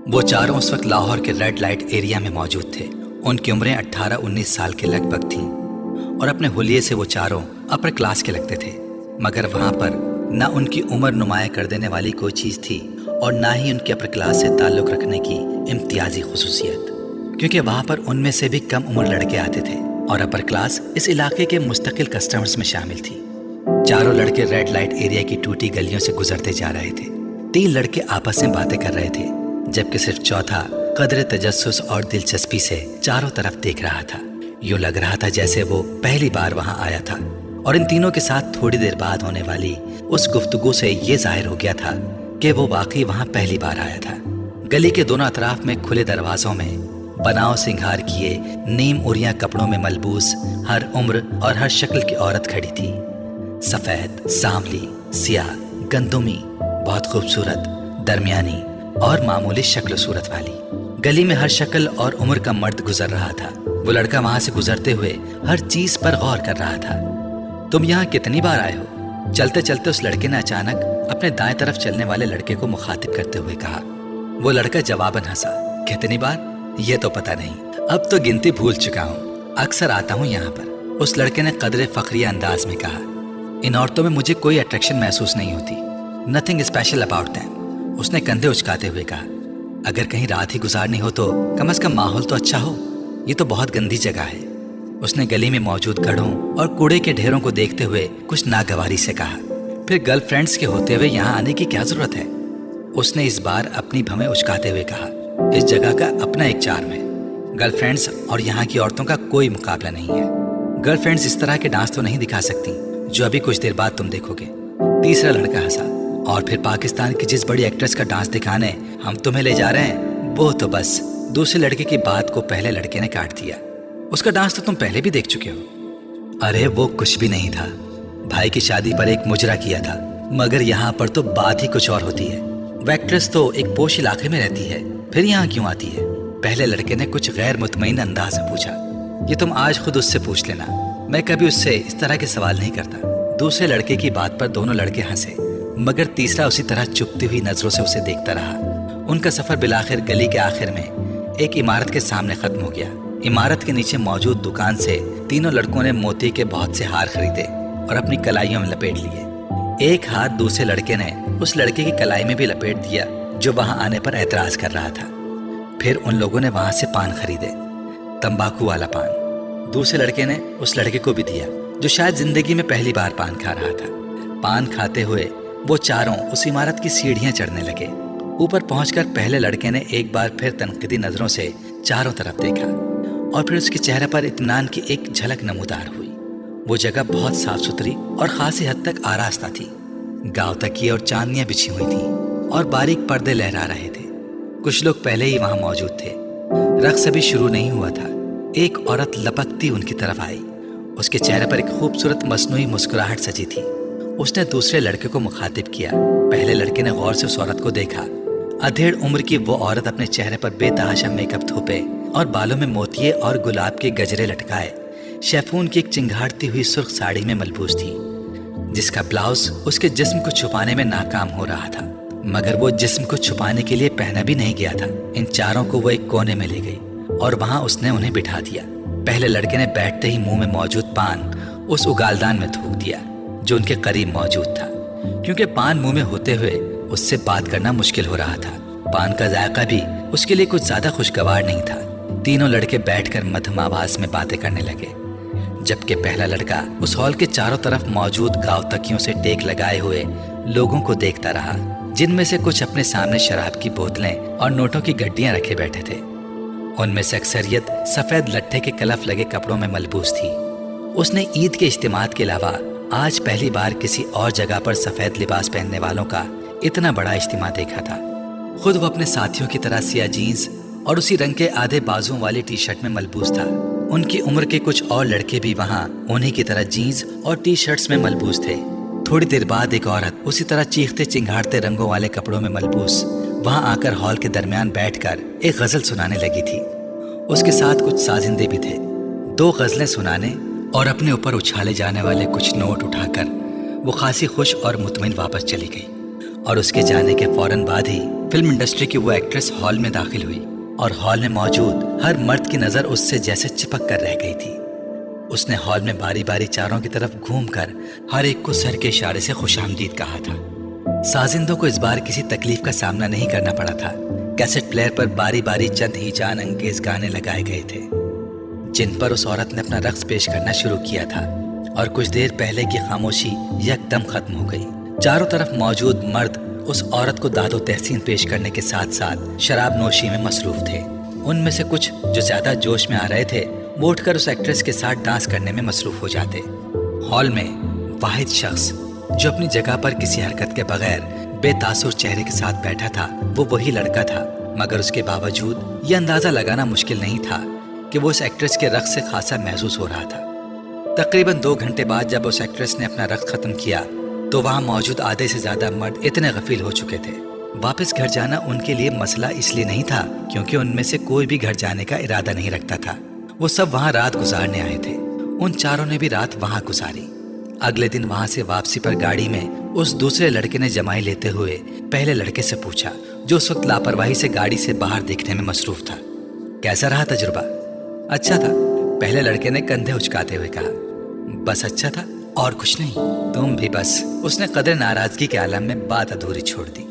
وہ چاروں اس وقت لاہور کے ریڈ لائٹ ایریا میں موجود تھے۔ ان کی عمریں 18-19 سال کے لگ بھگ تھیں اور اپنے حلیے سے وہ چاروں اپر کلاس کے لگتے تھے، مگر وہاں پر نہ ان کی عمر نمایاں کر دینے والی کوئی چیز تھی اور نہ ہی ان کے اپر کلاس سے تعلق رکھنے کی امتیازی خصوصیت، کیونکہ وہاں پر ان میں سے بھی کم عمر لڑکے آتے تھے اور اپر کلاس اس علاقے کے مستقل کسٹمرز میں شامل تھی۔ چاروں لڑکے ریڈ لائٹ ایریا کی ٹوٹی گلیوں سے گزرتے جا رہے تھے۔ 3 لڑکے آپس میں باتیں کر رہے تھے، جبکہ صرف چوتھا قدر تجسس اور دلچسپی سے چاروں طرف دیکھ رہا تھا۔ یوں لگ رہا تھا جیسے وہ پہلی بار وہاں آیا تھا، اور ان تینوں کے ساتھ تھوڑی دیر بعد ہونے والی اس گفتگو سے یہ ظاہر ہو گیا تھا کہ وہ واقعی وہاں پہلی بار آیا تھا۔ گلی کے دونوں اطراف میں کھلے دروازوں میں بناؤ سنگھار کیے نیم اریاں کپڑوں میں ملبوس ہر عمر اور ہر شکل کی عورت کھڑی تھی، سفید، سانولی، سیاہ، گندمی، بہت خوبصورت، درمیانی اور معمولی شکل و صورت والی۔ گلی میں ہر شکل اور عمر کا مرد گزر رہا تھا۔ وہ لڑکا وہاں سے گزرتے ہوئے ہر چیز پر غور کر رہا تھا۔ تم یہاں کتنی بار آئے ہو؟ چلتے چلتے اس لڑکے نے اچانک اپنے دائیں طرف چلنے والے لڑکے کو مخاطب کرتے ہوئے کہا۔ وہ لڑکا جواباً ہنسا، کتنی بار؟ یہ تو پتہ نہیں، اب تو گنتی بھول چکا ہوں، اکثر آتا ہوں یہاں پر۔ اس لڑکے نے قدرے فخریہ انداز میں کہا۔ ان عورتوں میں مجھے کوئی اٹریکشن محسوس نہیں ہوتی، نتھنگ اسپیشل اباؤٹ دیم۔ اس نے کندھے اچکاتے ہوئے کہا، اگر کہیں رات ہی گزارنی ہو تو کم از کم ماحول تو اچھا ہو، یہ تو بہت گندی جگہ ہے۔ اس نے گلی میں موجود گڑھوں اور کوڑے کے ڈھیروں کو دیکھتے ہوئے کچھ ناگواری سے کہا، پھر گرل فرینڈز کے ہوتے ہوئے یہاں آنے کی کیا ضرورت ہے؟ اس نے اس بار اپنی بھویں اچکاتے ہوئے کہا، اس جگہ کا اپنا ایک چارم ہے، گرل فرینڈز اور یہاں کی عورتوں کا کوئی مقابلہ نہیں ہے۔ گرل فرینڈز اس طرح کے ڈانس تو نہیں دکھا سکتی جو ابھی کچھ دیر بعد تم دیکھو گے۔ تیسرا لڑکا ہنسا، اور پھر پاکستان کی جس بڑی ایکٹریس کا ڈانس دکھانے ہم تمہیں لے جا رہے ہیں وہ تو بس۔ دوسرے لڑکے کی بات کو پہلے لڑکے نے کاٹ دیا، اس کا ڈانس تو تم پہلے بھی دیکھ چکے ہو۔ ارے وہ کچھ بھی نہیں تھا، بھائی کی شادی پر ایک مجرا کیا تھا، مگر یہاں پر تو بات ہی کچھ اور ہوتی ہے۔ وہ ایکٹریس تو ایک پوش علاقے میں رہتی ہے، پھر یہاں کیوں آتی ہے؟ پہلے لڑکے نے کچھ غیر مطمئن انداز میں پوچھا۔ یہ تم آج خود اس سے پوچھ لینا، میں کبھی اس سے اس طرح کے سوال نہیں کرتا۔ دوسرے لڑکے کی بات پر دونوں لڑکے ہنسے، مگر تیسرا اسی طرح چپتی ہوئی نظروں سے اسے دیکھتا رہا۔ ان کا سفر بالآخر گلی کے آخر میں ایک عمارت کے سامنے ختم ہو گیا۔ عمارت کے نیچے موجود دکان سے تینوں لڑکوں نے موتی کے بہت سے ہار خریدے اور اپنی کلائیوں میں لپیٹ لیے۔ ایک ہاتھ دوسرے لڑکے نے اس لڑکے کی کلائی میں بھی لپیٹ دیا جو وہاں آنے پر اعتراض کر رہا تھا۔ پھر ان لوگوں نے وہاں سے پان خریدے، تمباکو والا پان۔ دوسرے لڑکے نے اس لڑکے کو بھی دیا جو شاید زندگی میں پہلی بار پان کھا رہا تھا۔ پان کھاتے ہوئے وہ چاروں اس عمارت کی سیڑھیاں چڑھنے لگے۔ اوپر پہنچ کر پہلے لڑکے نے ایک بار پھر تنقیدی نظروں سے چاروں طرف دیکھا اور پھر اس کے چہرے پر اطمینان کی ایک جھلک نمودار ہوئی۔ وہ جگہ بہت صاف ستھری اور خاصی حد تک آراستہ تھی۔ گاؤں تکیے اور چاندنیاں بچھی ہوئی تھیں اور باریک پردے لہرا رہے تھے۔ کچھ لوگ پہلے ہی وہاں موجود تھے۔ رقص ابھی شروع نہیں ہوا تھا۔ ایک عورت لپکتی ان کی طرف آئی، اس کے چہرے پر ایک خوبصورت مصنوعی مسکراہٹ سجی تھی۔ اس نے دوسرے لڑکے کو مخاطب کیا۔ پہلے لڑکے نے غور سے اس عورت کو دیکھا۔ ادھیڑ عمر کی وہ عورت اپنے چہرے پر بے تحاشا میک اپ تھوپے اور بالوں میں موتیے اور گلاب کے گجرے لٹکائے شیفون کی ایک چنگھاڑتی ہوئی سرخ ساڑی میں ملبوس تھی، جس کا بلاؤز اس کے جسم کو چھپانے میں ناکام ہو رہا تھا، مگر وہ جسم کو چھپانے کے لیے پہنا بھی نہیں گیا تھا۔ ان چاروں کو وہ ایک کونے میں لے گئی اور وہاں اس نے انہیں بٹھا دیا۔ پہلے لڑکے نے بیٹھتے ہی منہ میں موجود پان اس اگالدان میں تھوک دیا جو ان کے قریب موجود تھا، کیونکہ پان منہ میں ہوتے ہوئے اس سے بات کرنا مشکل ہو رہا تھا۔ پان کا ذائقہ بھی اس کے لیے کچھ زیادہ خوشگوار نہیں تھا۔ تینوں لڑکے بیٹھ کر مدھم آواز میں باتیں کرنے لگے، جبکہ پہلا لڑکا اس ہال کے چاروں طرف موجود گاؤں تکیوں سے ٹیک لگائے ہوئے لوگوں کو دیکھتا رہا، جن میں سے کچھ اپنے سامنے شراب کی بوتلیں اور نوٹوں کی گڈیاں رکھے بیٹھے تھے۔ ان میں سے اکثریت سفید لٹھے کے کلف لگے کپڑوں میں ملبوس تھی۔ اس نے عید کے اجتماعات کے علاوہ آج پہلی بار کسی اور جگہ پر سفید لباس پہننے والوں کا اتنا بڑا اجتماع دیکھا تھا۔ خود وہ اپنے ساتھیوں کی طرح سیاہ جینز اور اسی رنگ کے آدھے بازوں والی ٹی شرٹ میں ملبوس تھا۔ ان کی عمر کے کچھ اور لڑکے بھی وہاں انہی کی طرح جینز اور ٹی شرٹس میں ملبوس تھے۔ تھوڑی دیر بعد ایک عورت اسی طرح چیختے چنگھاڑتے رنگوں والے کپڑوں میں ملبوس وہاں آ کر ہال کے درمیان بیٹھ کر ایک غزل سنانے لگی تھی۔ اس کے ساتھ کچھ سازندے بھی تھے۔ 2 غزلیں سنانے اور اپنے اوپر اچھالے جانے والے کچھ نوٹ اٹھا کر وہ خاصی خوش اور مطمئن واپس چلی گئی۔ और उसके जाने के फौरन बाद ही फिल्म इंडस्ट्री की वो एक्ट्रेस हॉल में दाखिल हुई और हॉल में मौजूद हर मर्द की नजर उससे जैसे चिपक कर रह गई थी। उसने हॉल में बारी बारी चारों की तरफ घूमकर हर एक को सर के इशारे से खुशामदीद कहा था। साजिंदों को इस बार किसी तकलीफ का सामना नहीं करना पड़ा था। कैसेट प्लेयर पर बारी बारी चंद ही जान अंगेज गाने लगाए गए थे जिन पर उस औरत ने अपना रक्स पेश करना शुरू किया था और कुछ देर पहले की खामोशी यकदम खत्म हो गई। चारों तरफ मौजूद मर्द उस औरत को दादो तहसीन पेश करने के साथ साथ शराब नोशी में मसरूफ थे। उनमें से कुछ जो ज्यादा जोश में आ रहे थे वो उठकर उस एक्ट्रेस के साथ डांस करने में मसरूफ हो जाते। हॉल में वाहिद शख्स जो अपनी जगह पर किसी हरकत के बगैर बेतासुर चेहरे के साथ बैठा था वो वही लड़का था, मगर उसके बावजूद ये अंदाजा लगाना मुश्किल नहीं था कि वो उस एक्ट्रेस के रक्स से खासा महसूस हो रहा था। तकरीबन 2 घंटे बाद जब उस एक्ट्रेस ने अपना रक्स खत्म किया तो वहां मौजूद आधे से ज्यादा मर्द इतने गफील हो चुके थे। वापस घर जाना उनके लिए मसला इसलिए नहीं था क्योंकि उनमें से कोई भी घर जाने का इरादा नहीं रखता था। वो सब वहां रात गुजारने आए थे। उन चारों ने भी रात वहां गुजारी। अगले दिन वहां से वापसी पर गाड़ी में उस दूसरे लड़के ने जमाई लेते हुए पहले लड़के से पूछा जो उस वक्त लापरवाही से गाड़ी से बाहर देखने में मसरूफ था, कैसा रहा तजुर्बा? अच्छा था, पहले लड़के ने कंधे उचकाते हुए कहा। बस अच्छा था और कुछ नहीं? तुम भी बस। उसने कदर नाराजगी के आलम में बात अधूरी छोड़ दी।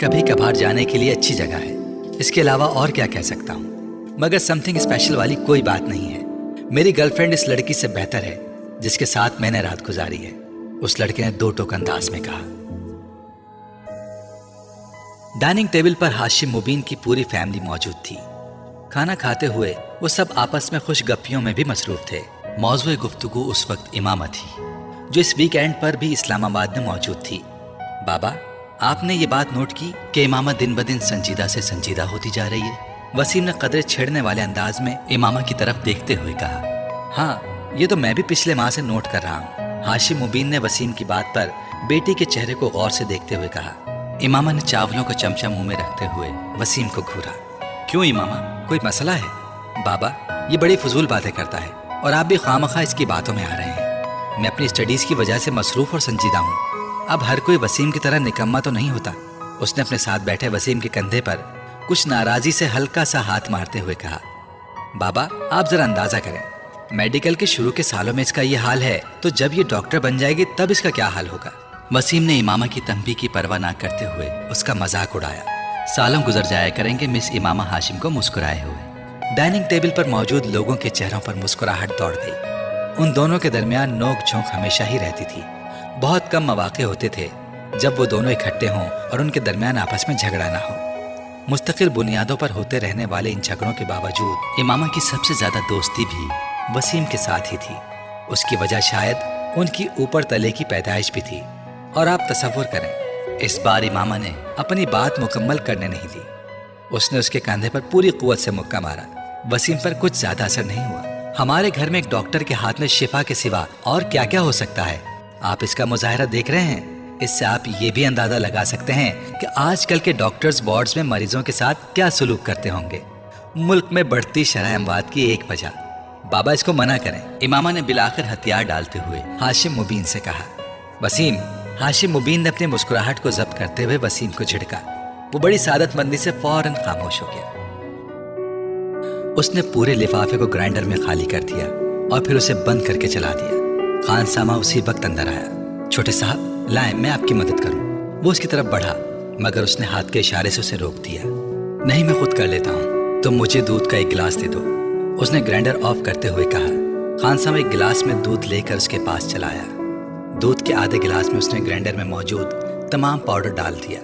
कभी कभार जाने के लिए अच्छी जगह है, इसके अलावा और क्या कह सकता हूँ, मगर समथिंग स्पेशल वाली कोई बात नहीं है। मेरी गर्लफ्रेंड इस लड़की से बेहतर है जिसके साथ मैंने रात गुजारी है, उस लड़के ने 2 टोक अंदाज में कहा। डाइनिंग टेबल पर हाशिम मुबीन की पूरी फैमिली मौजूद थी। खाना खाते हुए वो सब आपस में खुश गप्पियों में भी मसरूफ थे। मौज़ूए गुफ्तगू उस वक्त इमामा थी जो इस वीकेंड पर भी इस्लामाबाद में मौजूद थी। बाबा, आपने ये बात नोट की कि इमामा दिन ब दिन संजीदा से संजीदा होती जा रही है? वसीम ने कदरे छेड़ने वाले अंदाज में इमामा की तरफ देखते हुए कहा। हाँ, ये तो मैं भी पिछले माह से नोट कर रहा हूँ। हाशिम मुबीन ने वसीम की बात पर बेटी के चेहरे को गौर से देखते हुए कहा। इमामा ने चावलों का चमचा मुंह में रखते हुए वसीम को घूरा। क्यों इमामा, कोई मसला है? बाबा, ये बड़ी फजूल बातें करता है और आप भी खामखा इसकी बातों में आ रहे हैं। मैं अपनी स्टडीज की वजह से मसरूफ और संजीदा हूँ। अब हर कोई वसीम की तरह निकम्मा तो नहीं होता। उसने अपने साथ बैठे वसीम के कंधे पर कुछ नाराजी से हल्का सा हाथ मारते हुए कहा। बाबा, आप जरा अंदाजा करें, मेडिकल के शुरू के सालों में इसका ये हाल है तो जब ये डॉक्टर बन जाएगी तब इसका क्या हाल होगा? वसीम ने इमामा की तंबीह की परवाह ना करते हुए उसका मजाक उड़ाया। सालों गुजर जाया करेंगे मिस इमामा हाशिम को मुस्कुराए हुए। डाइनिंग टेबल पर मौजूद लोगों के चेहरों पर मुस्कुराहट दौड़ गई। उन दोनों के दरमियान नोक झोंक हमेशा ही रहती थी। बहुत कम मौके होते थे जब वो दोनों इकट्ठे हों और उनके दरमियान आपस में झगड़ा ना हो। मुस्तकिल बुनियादों पर होते रहने वाले इन झगड़ों के बावजूद इमामा की सबसे ज्यादा दोस्ती भी वसीम के साथ ही थी। उसकी वजह शायद उनकी ऊपर तले की पैदाइश भी थी। और आप तसव्वुर करें, इस बार इमामा ने अपनी बात मुकम्मल करने नहीं दी। उसने उसके कंधे पर पूरी कुव्वत से मुक्का मारा। वसीम पर कुछ ज्यादा असर नहीं हुआ। हमारे घर में एक डॉक्टर के हाथ में शिफा के सिवा और क्या क्या हो सकता है? आप इसका मुजाहिरा देख रहे हैं। इससे आप ये भी अंदाजा लगा सकते हैं कि आजकल के डॉक्टर्स वार्ड्स में मरीजों के साथ क्या सलूक करते होंगे। मुल्क में बढ़ती शरह अमवात की एक वजह। बाबा, इसको मना करें। इमामा ने बिलाखिर हथियार डालते हुए हाशिम मुबीन से कहा। वसीम, हाशिम मुबीन ने अपनी मुस्कुराहट को जब्त करते हुए वसीम को झिड़का। वो बड़ी सादतमंदी से फौरन खामोश हो गया। उसने पूरे लिफाफे को ग्राइंडर में खाली कर दिया और फिर उसे बंद करके चला दिया। खान सामा उसी वक्त अंदर आया। छोटे साहब, लाएं, मैं आपकी मदद करूं। वो उसकी तरफ बढ़ा मगर उसने हाथ के इशारे से उसे रोक दिया। नहीं, मैं खुद कर लेता हूं, तुम मुझे दूध का एक गिलास दे दो। उसने ग्राइंडर ऑफ करते हुए कहा। खान सामा एक गिलास में दूध लेकर उसके पास चलाया। दूध के आधे गिलास में उसने ग्राइंडर में मौजूद तमाम पाउडर डाल दिया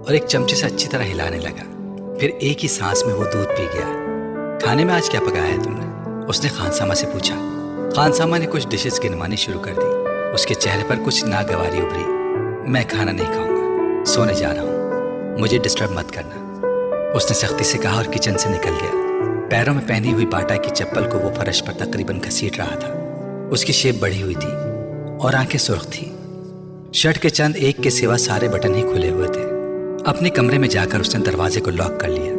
और एक चमचे से अच्छी तरह हिलाने लगा। फिर एक ही सांस में वो दूध पी गया। खाने में आज क्या पकाया है तुमने? उसने खानसामा से पूछा। खानसामा ने कुछ डिशेस गिनवानी शुरू कर दी। उसके चेहरे पर कुछ नागवारी उभरी। मैं खाना नहीं खाऊंगा, सोने जा रहा हूँ, मुझे डिस्टर्ब मत करना, उसने सख्ती से कहा और किचन से निकल गया। पैरों में पहनी हुई बाटा की चप्पल को वो फर्श पर तकरीबन घसीट रहा था। उसकी शेप बढ़ी हुई थी और आंखें सुर्ख थी। शर्ट के चंद एक के सिवा सारे बटन ही खुले हुए थे। अपने कमरे में जाकर उसने दरवाजे को लॉक कर लिया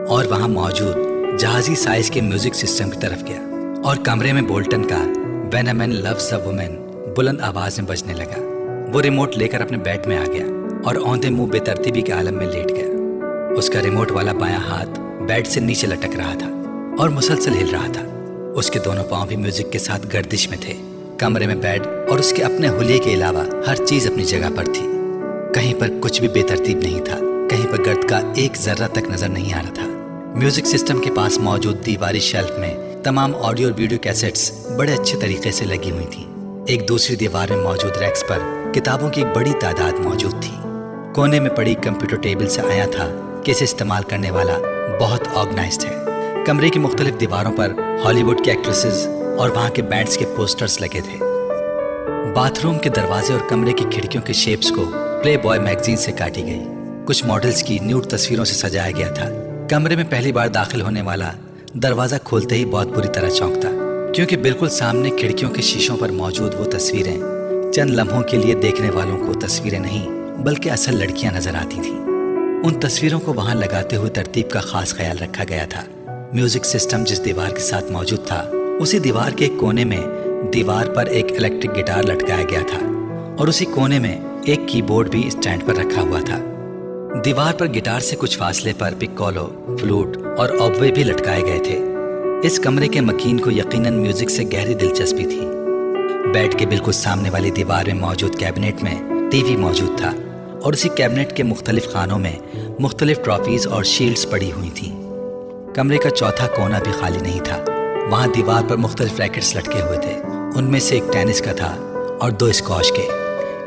और वहां मौजूद जहाजी साइज के म्यूजिक सिस्टम की तरफ गया और कमरे में बोल्टन का when a man loves a woman बुलंद आवाज में बजने लगा। वो रिमोट लेकर अपने बेड में आ गया और औंधे मुंह बेतरतीबी के आलम में लेट गया। उसका रिमोट वाला बायां हाथ बेड से नीचे लटक रहा था और मुसलसल हिल रहा था। उसके दोनों पांव भी म्यूजिक के साथ गर्दिश में थे। कमरे में बेड और उसके अपने हुलिये के अलावा हर चीज अपनी जगह पर थी। कहीं पर कुछ भी बेतरतीब नहीं था, कहीं पर गर्द का एक जर्रा तक नजर नहीं आ रहा था। म्यूजिक सिस्टम के पास मौजूद दीवारी शेल्फ में तमाम ऑडियो और वीडियो कैसेट्स बड़े अच्छे तरीके से लगी हुई थी। एक दूसरी दीवार में मौजूद रैक्स पर किताबों की एक बड़ी तादाद मौजूद थी। कोने में पड़ी कंप्यूटर टेबल से आया था कि इसे इस्तेमाल करने वाला बहुत ऑर्गेनाइज्ड है। कमरे की मुख्तलिफ दीवारों पर हॉलीवुड की एक्ट्रेसेस और वहाँ के बैंड्स के पोस्टर्स लगे थे। बाथरूम के दरवाजे और कमरे की खिड़कियों के शेप्स को प्ले बॉय मैगजीन से काटी गई। कुछ मॉडल्स की न्यूड तस्वीरों से सजाया गया था। कमरे में पहली बार दाखिल होने वाला दरवाजा खोलते ही बहुत बुरी तरह चौंकता, क्योंकि बिल्कुल सामने खिड़कियों के शीशों पर मौजूद वो तस्वीरें चंद लम्हों के लिए देखने वालों को तस्वीरें नहीं बल्कि असल लड़कियां नजर आती थीं। उन तस्वीरों को वहां लगाते हुए तरतीब का खास ख्याल रखा गया था। म्यूजिक सिस्टम जिस दीवार के साथ मौजूद था, उसी दीवार के एक कोने में दीवार पर एक इलेक्ट्रिक गिटार लटकाया गया था और उसी कोने में एक कीबोर्ड भी स्टैंड पर रखा हुआ था। दीवार पर गिटार से कुछ फासले पर पिक्कोलो, फ्लूट और ऑबवे भी लटकाए गए थे। इस कमरे के मकीन को यकीनन म्यूजिक से गहरी दिलचस्पी थी। बेड के बिल्कुल सामने वाली दीवार में मौजूद कैबिनेट में टीवी मौजूद था और उसी कैबिनेट के मुख्तलिफ खानों में मुख्तलिफ ट्रॉफीज और शील्ड्स पड़ी हुई थी। कमरे का चौथा कोना भी खाली नहीं था। वहाँ दीवार पर मुख्तलिफ रैकेट्स लटके हुए थे। उनमें से एक टेनिस का था और 2 स्क्वॉश के।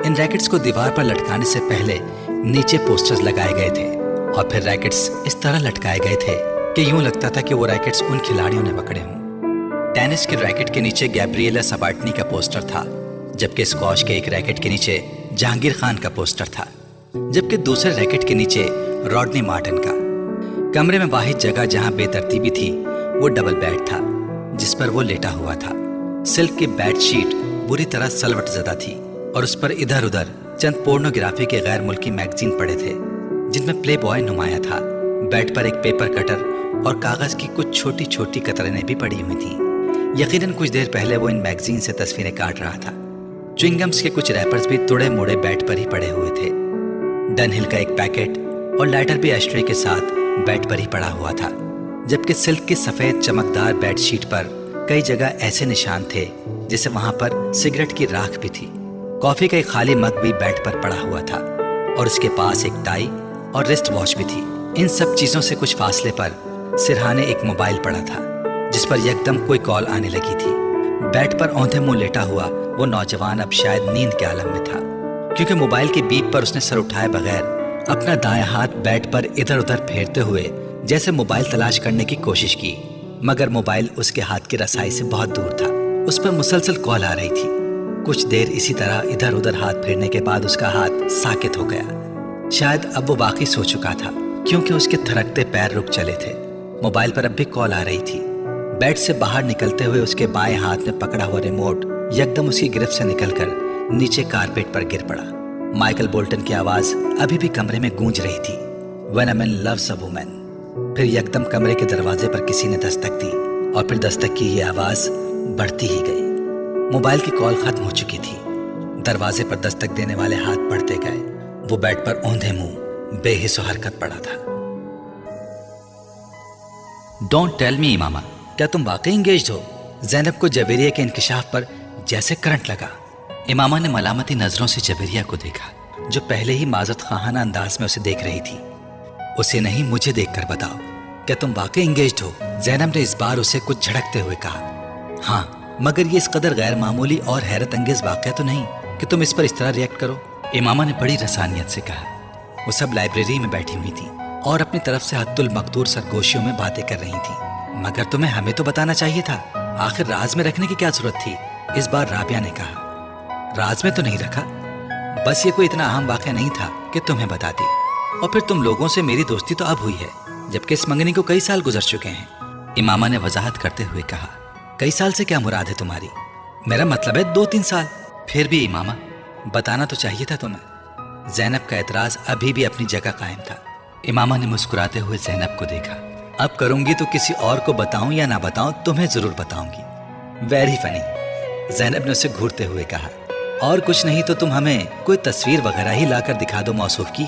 इन रैकेट्स को दीवार पर लटकाने से पहले नीचे पोस्टर्स लगाए गए थे और फिर रैकेट्स इस तरह लटकाए गए थे कि यूं लगता था कि वो रैकेट्स उन खिलाड़ियों ने पकड़े हों। टेनिस के रैकेट के नीचे गैब्रिएला सबाटनी का पोस्टर था, जबकि स्क्वॉश के एक रैकेट के नीचे जहांगीर खान का पोस्टर था, जबकि दूसरे रैकेट के नीचे रॉडनी मार्टिन का। कमरे में वाहिद जगह जहां बेतरतीबी थी वो डबल बेड था जिस पर वो लेटा हुआ था। सिल्क की बेड शीट बुरी तरह सलवट ज़दा थी और उस पर इधर उधर चंद पोर्नोग्राफी के गैर मुल्की मैगजीन पड़े थे जिनमें प्ले बॉय नुमाया था। बेड पर एक पेपर कटर और कागज की कुछ छोटी छोटी कतरनें भी पड़ी हुई थी। यकीनन कुछ देर पहले वो इन मैगजीन से तस्वीरें काट रहा था। च्युइंगम्स के कुछ रैपर्स भी तुड़े मुड़े बेड पर ही पड़े हुए थे। डनहिल का एक पैकेट और लाइटर भी एस्ट्रे के साथ बेड पर ही पड़ा हुआ था, जबकि सिल्क की सफेद चमकदार बेडशीट पर कई जगह ऐसे निशान थे जैसे वहां पर सिगरेट की राख भी थी। कॉफी का एक खाली मग भी बेड पर पड़ा हुआ था और उसके पास एक टाई और रिस्ट वॉच भी थी। इन सब चीजों से कुछ फासले पर सिरहाने एक मोबाइल पड़ा था जिस पर यकदम कोई कॉल आने लगी थी। बेड पर औंधे मुंह लेटा हुआ वो नौजवान अब शायद नींद के आलम में था, क्योंकि मोबाइल की बीप पर उसने सर उठाए बगैर अपना दायां हाथ बेड पर इधर उधर फेरते हुए जैसे मोबाइल तलाश करने की कोशिश की, मगर मोबाइल उसके हाथ की रसाई से बहुत दूर था। उस पर मुसलसल कॉल आ रही थी। कुछ देर इसी तरह इधर उधर हाथ फेरने के बाद उसका हाथ साकित हो गया। शायद अब वो वाकई सो चुका था, क्योंकि उसके थरकते पैर रुक चले थे। मोबाइल पर अब भी कॉल आ रही थी। बेड से बाहर निकलते हुए उसके बाएं हाथ में पकड़ा हुआ रिमोट यकदम उसकी गिरफ्त से निकलकर नीचे कारपेट पर गिर पड़ा। माइकल बोल्टन की आवाज अभी भी कमरे में गूंज रही थी, When a man loves a woman। फिर यकदम कमरे के दरवाजे पर किसी ने दस्तक दी और फिर दस्तक की ये आवाज बढ़ती ही गई। मोबाइल की कॉल खत्म हो चुकी थी। दरवाजे पर दस्तक देने वाले हाथ बढ़ते गए। वो बेड पर औंधे मुंह बेहिस हरकत पड़ा था। डोंट टेल मी इमामा, क्या तुम वाकई इंगेज्ड हो? ज़ैनब को जवेरिया के इंकिशाफ पर जैसे करंट लगा। इमामा ने मलामती नजरों से जवेरिया को देखा, जो पहले ही माजरत खाना अंदाज में उसे देख रही थी। उसे नहीं, मुझे देखकर बताओ, क्या तुम वाकई इंगेज्ड हो? ज़ैनब ने इस बार उसे कुछ झड़कते हुए कहा। हाँ, मगर ये इस कदर गैर मामूली और हैरत अंगेज वाक़या तो नहीं कि तुम इस पर इस तरह रिएक्ट करो। इमामा ने बड़ी रसानियत से कहा। वो सब लाइब्रेरी में बैठी हुई थी और अपनी तरफ से हद्दुल मकदूर सरगोशियों में बातें कर रही थी। मगर तुम्हें हमें तो बताना चाहिए था, आखिर राज में रखने की क्या जरूरत थी? इस बार राबिया ने कहा। राज में तो नहीं रखा, बस ये कोई इतना अहम वाक़या नहीं था कि तुम्हें बता दी। और फिर तुम लोगों से मेरी दोस्ती तो अब हुई है, जबकि इस मंगनी को कई साल गुजर चुके हैं। इमामा ने वजाहत करते हुए कहा। कई साल से क्या मुराद है तुम्हारी? मेरा मतलब है 2-3 साल। फिर भी इमामा, बताना तो चाहिए था तुम्हें। ज़ैनब का एतराज अभी भी अपनी जगह कायम था। इमामा ने मुस्कुराते हुए ज़ैनब को देखा। अब करूंगी तो किसी और को बताऊं या ना बताऊं, तुम्हें जरूर बताऊंगी। वेरी फनी, ज़ैनब ने उसे घूरते हुए कहा और कुछ नहीं तो तुम हमें कोई तस्वीर वगैरह ही लाकर दिखा दो मौसूफ की।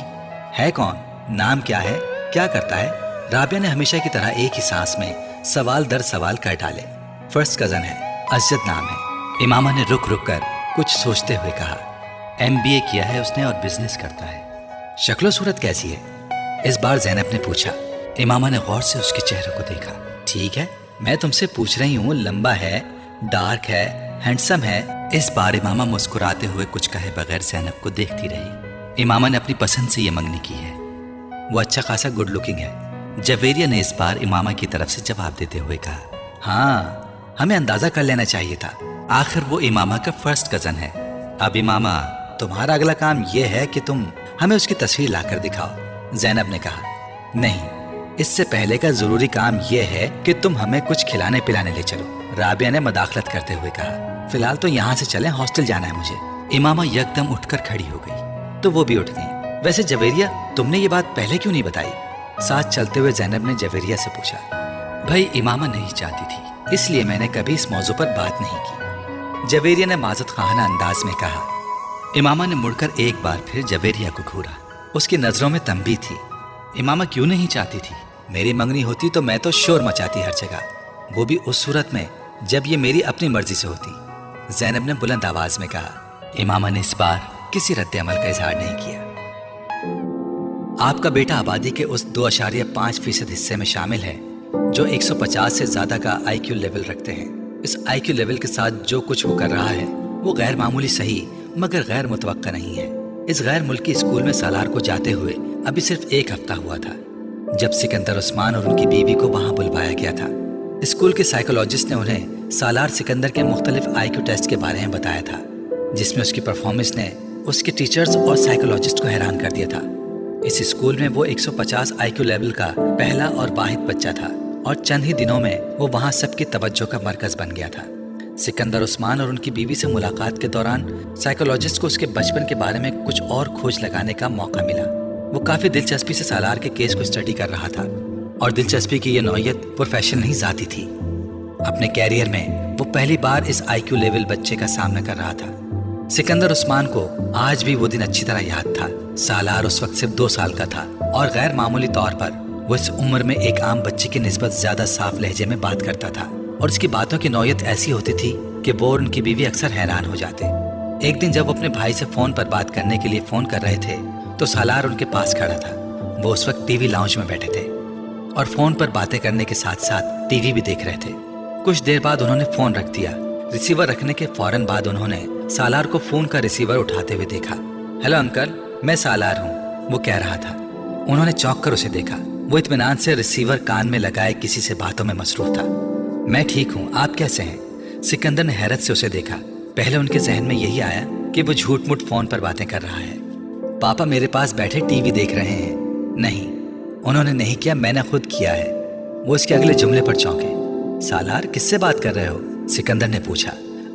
है कौन, नाम क्या है, क्या करता है? राबिया ने हमेशा की तरह एक ही सांस में सवाल दर सवाल कर डाले। फर्स्ट कजन है, अजद नाम है। इमामा ने रुक रुक कर कुछ सोचते हुए कहा। MBA किया है उसने और बिजनेस करता है। शक्लो सूरत कैसी है? इस बार ज़ैनब ने पूछा। इमामा ने गौर से उसके चेहरे को देखा। ठीक है, मैं तुमसे पूछ रही हूँ, लंबा है, डार्क है, हैंडसम है? इस बार इमामा मुस्कुराते हुए कुछ कहे बगैर ज़ैनब को देखती रही। इमामा ने अपनी पसंद से ये मंगनी की है। वो अच्छा खासा गुड लुकिंग है। जवेरिया ने इस बार इमामा की तरफ से जवाब देते हुए कहा। हाँ, हमें अंदाजा कर लेना चाहिए था, आखिर वो इमामा का फर्स्ट कजन है। अब इमामा, तुम्हारा अगला काम यह है कि तुम हमें उसकी तस्वीर लाकर दिखाओ। ज़ैनब ने कहा। नहीं, इससे पहले का जरूरी काम यह है कि तुम हमें कुछ खिलाने पिलाने ले चलो। राबिया ने मदाखलत करते हुए कहा। फिलहाल तो यहाँ से चलें, हॉस्टल जाना है मुझे। इमामा यकदम उठकर खड़ी हो गई तो वो भी उठ गई। वैसे जवेरिया, तुमने ये बात पहले क्यों नहीं बताई? साथ चलते हुए ज़ैनब ने जवेरिया से पूछा। भाई, इमामा नहीं चाहती थी, इसलिए मैंने कभी इस मौजू पर बात नहीं की, जवेरिया ने माजत खाना अंदाज में कहा। इमामा ने मुड़कर एक बार फिर जवेरिया को घूरा। उसकी नजरों में तंबी थी। इमामा क्यों नहीं चाहती थी? मेरी मंगनी होती तो मैं तो शोर मचाती हर जगह, वो भी उस सूरत में जब ये मेरी अपनी मर्जी से होती, ज़ैनब ने बुलंद आवाज में कहा। इमामा ने इस बार किसी रद्द अमल का इजहार नहीं किया। आपका बेटा आबादी के उस 2.5% हिस्से में शामिल है जो 150 से ज्यादा का IQ लेवल रखते हैं। इस IQ लेवल के साथ जो कुछ वो कर रहा है वो गैर मामूली सही मगर गैर मुतवक्का नहीं है। इस गैर मुल्की स्कूल में सालार को जाते हुए अभी सिर्फ 1 हफ्ता हुआ था जब सिकंदर उस्मान और उनकी बीवी को वहां बुलवाया गया था। स्कूल के साइकोलॉजिस्ट ने उन्हें सालार सिकंदर के मुख्तलिफ IQ टेस्ट के बारे में बताया था, जिसमें उसकी परफॉर्मेंस ने उसके टीचर्स और साइकोलॉजिस्ट को हैरान कर दिया था। इस स्कूल में वो 150 IQ लेवल का पहला और वाहिद बच्चा था और चंद ही दिनों में वो वहाँ सबकी तवज्जो का मरकज बन गया था। सिकंदर उस्मान और उनकी बीवी से मुलाकात के दौरान साइकोलॉजिस्ट को उसके बचपन के बारे में कुछ और खोज लगाने का मौका मिला। वो काफी दिलचस्पी से सालार के केस को स्टडी कर रहा था और दिलचस्पी की ये नौयत प्रोफेशनल नहीं जाती थी। अपने कैरियर में वो पहली बार इस IQ लेवल बच्चे का सामना कर रहा था। सिकंदर उस्मान को आज भी वो दिन अच्छी तरह याद था। सालार उस वक्त सिर्फ 2 साल का था और गैर मामूली तौर पर वो इस उम्र में एक आम बच्चे की निस्बत ज्यादा साफ लहजे में बात करता था और उसकी बातों की नौयत ऐसी होती थी कि वो और उनकी बीवी अक्सर हैरान हो जाते। एक दिन जब वो अपने भाई से फोन पर बात करने के लिए फोन कर रहे थे तो सालार उनके पास खड़ा था। वो उस वक्त टीवी लाउंज में बैठे थे और फोन पर बातें करने के साथ साथ टीवी भी देख रहे थे। कुछ देर बाद उन्होंने फोन रख दिया। रिसीवर रखने के फौरन बाद उन्होंने सालार को फोन का रिसीवर उठाते हुए देखा। हेलो अंकल, मैं सालार हूँ, वो कह रहा था। उन्होंने चौंक कर उसे देखा। वो इत्मीनान से रिसीवर कान में लगाए किसी से बातों में मसरूफ था। मैं ठीक हूँ, आप कैसे हैं? सिकंदर ने हैरत से उसे देखा। पहले उनके जहन में यही आया कि वो झूठ मूठ फोन पर बातें कर रहा है। पापा मेरे पास बैठे टीवी देख रहे हैं। नहीं, उन्होंने नहीं किया, मैंने खुद किया है। वो इसके अगले जुमले पर चौंके। सालार, किससे बात कर रहे हो? सिकंदर ने पूछा।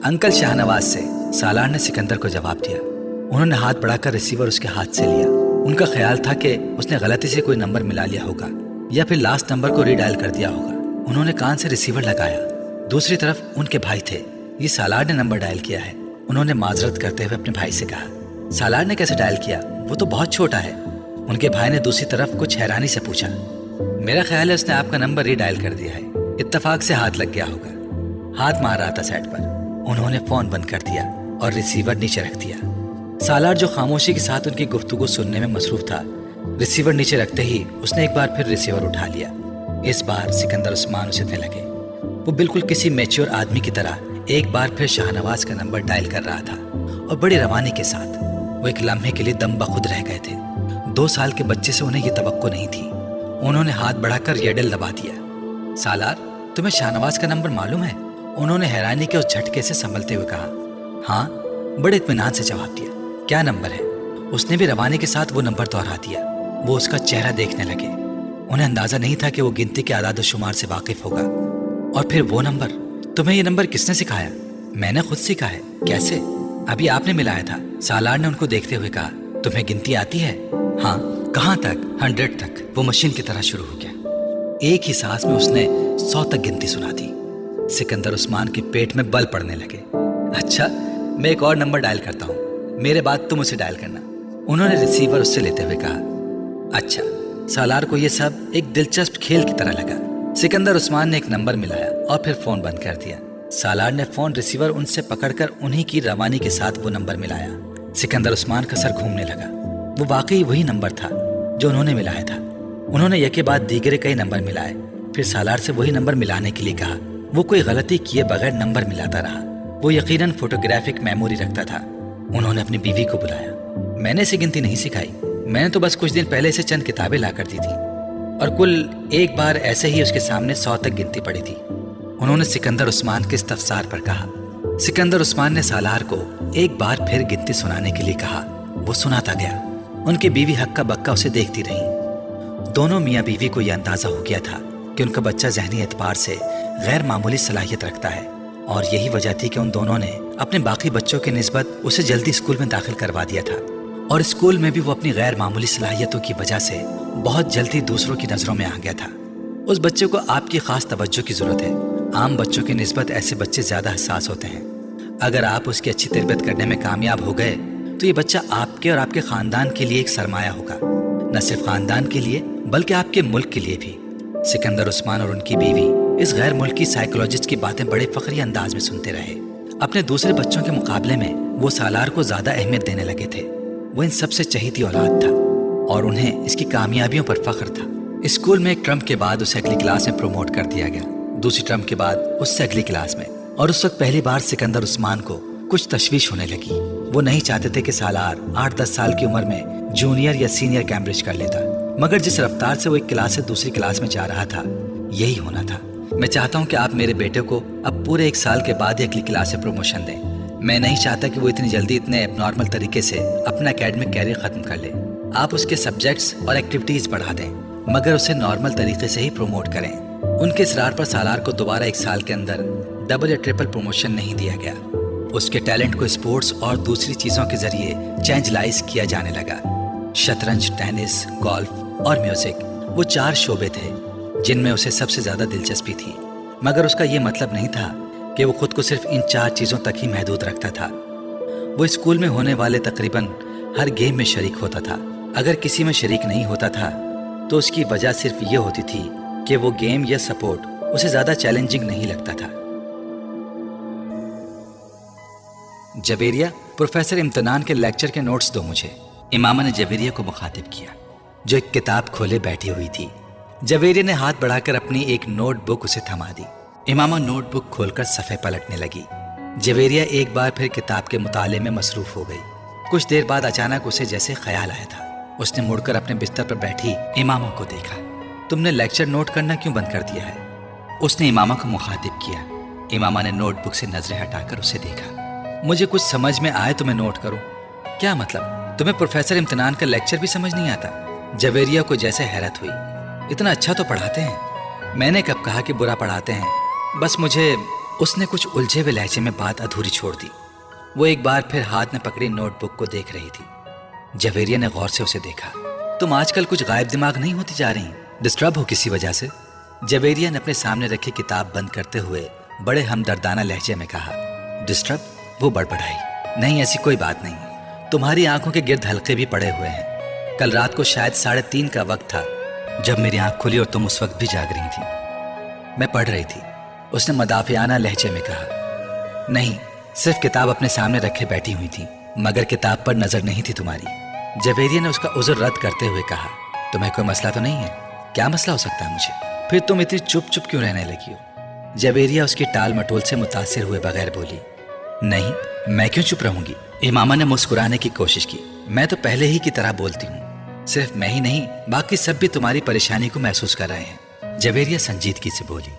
अंकल शाहनवाज से, सालार ने सिकंदर को जवाब दिया। उन्होंने हाथ बढ़ाकर रिसीवर उसके हाथ से लिया। उनका ख्याल था कि उसने गलती से कोई नंबर मिला लिया होगा या फिर लास्ट नंबर को रीडायल कर दिया होगा। उन्होंने कान से रिसीवर लगाया। दूसरी तरफ उनके भाई थे। ये सालार ने नंबर डायल किया है, उन्होंने माजरत करते हुए अपने भाई से कहा। सालार ने कैसे डायल किया? वो तो बहुत छोटा है। उनके भाई ने दूसरी तरफ कुछ हैरानी से पूछा। मेरा ख्याल है उसने आपका नंबर रीडायल कर दिया है, इत्तेफाक से हाथ लग गया होगा। हाथ मार रहा था सेट पर। उन्होंने फोन बंद कर दिया और रिसीवर नीचे रख दिया। सालार जो खामोशी के साथ उनकी गुफ्तगू सुनने में मसरूफ था, रिसीवर नीचे रखते ही उसने एक बार फिर रिसीवर उठा लिया। इस बार सिकंदर उस्मान उसे देने लगे। वो बिल्कुल किसी मैच्योर आदमी की तरह एक बार फिर शाहनवाज का नंबर डायल कर रहा था और बड़ी रवानी के साथ। वो एक लम्हे के लिए दम बखुद रह गए थे। 2 साल के बच्चे से उन्हें ये तवक्को नहीं थी। उन्होंने हाथ बढ़ाकर येडल दबा दिया। सालार, तुम्हें शाहनवाज का नंबर मालूम है? उन्होंने हैरानी के उस झटके से संभलते हुए कहा। हाँ, बड़े इत्मीनान से जवाब दिया। क्या नंबर है? उसने भी रवानी के साथ वो नंबर दोहरा दिया। वो उसका चेहरा देखने लगे। उन्हें अंदाजा नहीं था कि वो गिनती के आदाद शुमार से वाकिफ होगा। और फिर वो नंबर, तुम्हें ये नंबर किसने सिखाया? मैंने खुद सीखा है। कैसे? अभी आपने मिलाया था। सालार ने उनको देखते हुए कहा। तुम्हें गिनती आती है? हाँ। कहाँ तक? 100 तक। वो मशीन की तरह शुरू हो गया। एक ही सांस में उसने 100 तक गिनती सुना दी। सिकंदर उस्मान के पेट में बल पड़ने लगे। अच्छा, मैं एक और नंबर डायल करता हूँ। मेरे बाद तुम उसे डायल करना, उन्होंने रिसीवर उससे लेते हुए कहा। अच्छा। सालार को यह सब एक दिलचस्प खेल की तरह लगा। सिकंदर उस्मान ने एक नंबर मिलाया और फिर फोन बंद कर दिया। सालार ने फोन रिसीवर उनसे पकड़कर उन्हीं की रवानी के साथ वो नंबर मिलाया। सिकंदर उस्मान का सर घूमने लगा। वो वाकई वही नंबर था जो उन्होंने मिलाया था। उन्होंने एक के बाद दीगरे कई नंबर मिलाए, फिर सालार से वही नंबर मिलाने के लिए कहा। वो कोई गलती किए बगैर नंबर मिलाता रहा। वो यकीनन फोटोग्राफिक मेमोरी रखता था। उन्होंने अपनी बीवी को बुलाया। मैंने इसे गिनती नहीं सिखाई, मैंने तो बस कुछ दिन पहले इसे चंद किताबें ला कर दी थी और कुल एक बार ऐसे ही उसके सामने 100 तक गिनती पड़ी थी, उन्होंने सिकंदर उस्मान के इस्तफसार पर कहा। सिकंदर उस्मान ने सालार को एक बार फिर गिनती सुनाने के लिए कहा। वो सुनाता गया। उनकी बीवी हक्का बक्का उसे देखती रही। दोनों मियाँ बीवी को यह अंदाजा हो गया था कि उनका बच्चा ज़हनी एतबार से गैर मामूली सलाहियत रखता है और यही वजह थी कि उन दोनों ने अपने बाकी बच्चों के निस्बत उसे जल्दी स्कूल में दाखिल करवा दिया था और स्कूल में भी वो अपनी गैर मामूली सलाहियतों की वजह से बहुत जल्दी दूसरों की नज़रों में आ गया था। उस बच्चे को आपकी खास तवज्जो की ज़रूरत है। आम बच्चों की निस्बत ऐसे बच्चे ज़्यादा हसास होते हैं। अगर आप उसकी अच्छी तरबियत करने में कामयाब हो गए तो ये बच्चा आपके और आपके ख़ानदान के लिए एक सरमाया होगा, न सिर्फ ख़ानदान के लिए बल्कि आपके मुल्क के लिए भी। सिकंदर उस्मान और उनकी बीवी इस गैर मुल्की साइकोलॉजिस्ट की बातें बड़े फखरी अंदाज में सुनते रहे। अपने दूसरे बच्चों के मुकाबले में वो सालार को ज़्यादा अहमियत देने लगे थे। वो इन सबसे चहेती औलाद था और उन्हें इसकी कामयाबियों पर फख्र था। स्कूल में एक टर्म के बाद उसे अगली क्लास में प्रमोट कर दिया गया, दूसरी टर्म के बाद उससे अगली क्लास में, और उस वक्त पहली बार सिकंदर उस्मान को कुछ तशवीश होने लगी। वो नहीं चाहते थे कि सालार 8-10 साल की उम्र में जूनियर या सीनियर कैम्ब्रिज कर लेता, मगर जिस रफ्तार से वो एक क्लास से दूसरी क्लास में जा रहा था यही होना था। मैं चाहता हूँ कि आप मेरे बेटे को अब पूरे 1 साल के बाद ही अगली क्लास से प्रमोशन दें। मैं नहीं चाहता कि वो इतनी जल्दी इतने नॉर्मल तरीके से अपना एकेडमिक कैरियर ख़त्म कर ले। आप उसके सब्जेक्ट्स और एक्टिविटीज़ बढ़ा दें, मगर उसे नॉर्मल तरीके से ही प्रमोट करें। उनके इसरार पर सालार को दोबारा 1 साल के अंदर डबल या ट्रिपल प्रमोशन नहीं दिया गया। उसके टैलेंट को स्पोर्ट्स और दूसरी चीज़ों के जरिए चेंजलाइज किया जाने लगा। शतरंज, टेनिस, गोल्फ और म्यूज़िक, वो 4 शोबे थे जिनमें उसे सबसे ज़्यादा दिलचस्पी थी, मगर उसका ये मतलब नहीं था कि वो खुद को सिर्फ इन 4 चीज़ों तक ही महदूद रखता था। वो स्कूल में होने वाले तकरीबन हर गेम में शरीक होता था। अगर किसी में शरीक नहीं होता था तो उसकी वजह सिर्फ ये होती थी कि वो गेम या सपोर्ट उसे ज़्यादा चैलेंजिंग नहीं लगता था। जवेरिया, प्रोफेसर इम्तिनान के लेक्चर के नोट्स दो मुझे। इमामा ने जवेरिया को मुखातिब किया जो एक किताब खोले बैठी हुई थी। जवेरिया ने हाथ बढ़ाकर अपनी एक नोटबुक उसे थमा दी। इमामा नोटबुक खोलकर सफ़े पलटने लगी। जवेरिया एक बार फिर किताब के मुताले में मसरूफ़ हो गई। कुछ देर बाद अचानक उसे जैसे ख्याल आया था। उसने मुड़कर अपने बिस्तर पर बैठी इमामा को देखा। तुमने लेक्चर नोट करना क्यों बंद कर दिया है? उसने इमामा को मुखातिब किया। इमामा ने नोटबुक से नजरें हटाकर उसे देखा। मुझे कुछ समझ में आए तो मैं नोट करूं। क्या मतलब, तुम्हें प्रोफेसर इम्तिनान का लेक्चर भी समझ नहीं आता? जवेरिया को जैसे हैरत हुई। इतना अच्छा तो पढ़ाते हैं, मैंने कब कहा कि बुरा पढ़ाते हैं, बस मुझे। उसने कुछ उलझे हुए लहजे में बात अधूरी छोड़ दी। वो एक बार फिर हाथ में पकड़ी नोटबुक को देख रही थी। जवेरिया ने गौर से उसे देखा। तुम आजकल कुछ गायब दिमाग नहीं होती जा रही, डिस्टर्ब हो किसी वजह से? जवेरिया ने अपने सामने रखी किताब बंद करते हुए बड़े हमदर्दाना लहजे में कहा। डिस्टर्ब? वो बड़बड़ाई। नहीं, ऐसी कोई बात नहीं। तुम्हारी आंखों के गिर्द हल्के भी पड़े हुए हैं। कल रात को शायद 3:30 का वक्त था जब मेरी आंख खुली और तुम उस वक्त भी जाग रही थी। मैं पढ़ रही थी, उसने मदाफियाना लहजे में कहा। नहीं, सिर्फ किताब अपने सामने रखे बैठी हुई थी, मगर किताब पर नजर नहीं थी तुम्हारी। जवेरिया ने उसका उज़र रद्द करते हुए कहा। तुम्हें कोई मसला तो नहीं है? क्या मसला हो सकता है मुझे? फिर तुम इतनी चुप चुप क्यों रहने लगी हो? जवेरिया उसकी टाल मटोल से मुतासिर हुए बगैर बोली। नहीं, मैं क्यों चुप रहूंगी? इमामा ने मुस्कुराने की कोशिश की। मैं तो पहले ही की तरह बोलती हूँ। सिर्फ मैं ही नहीं, बाकी सब भी तुम्हारी परेशानी को महसूस कर रहे हैं। जवेरिया संजीदगी से बोली।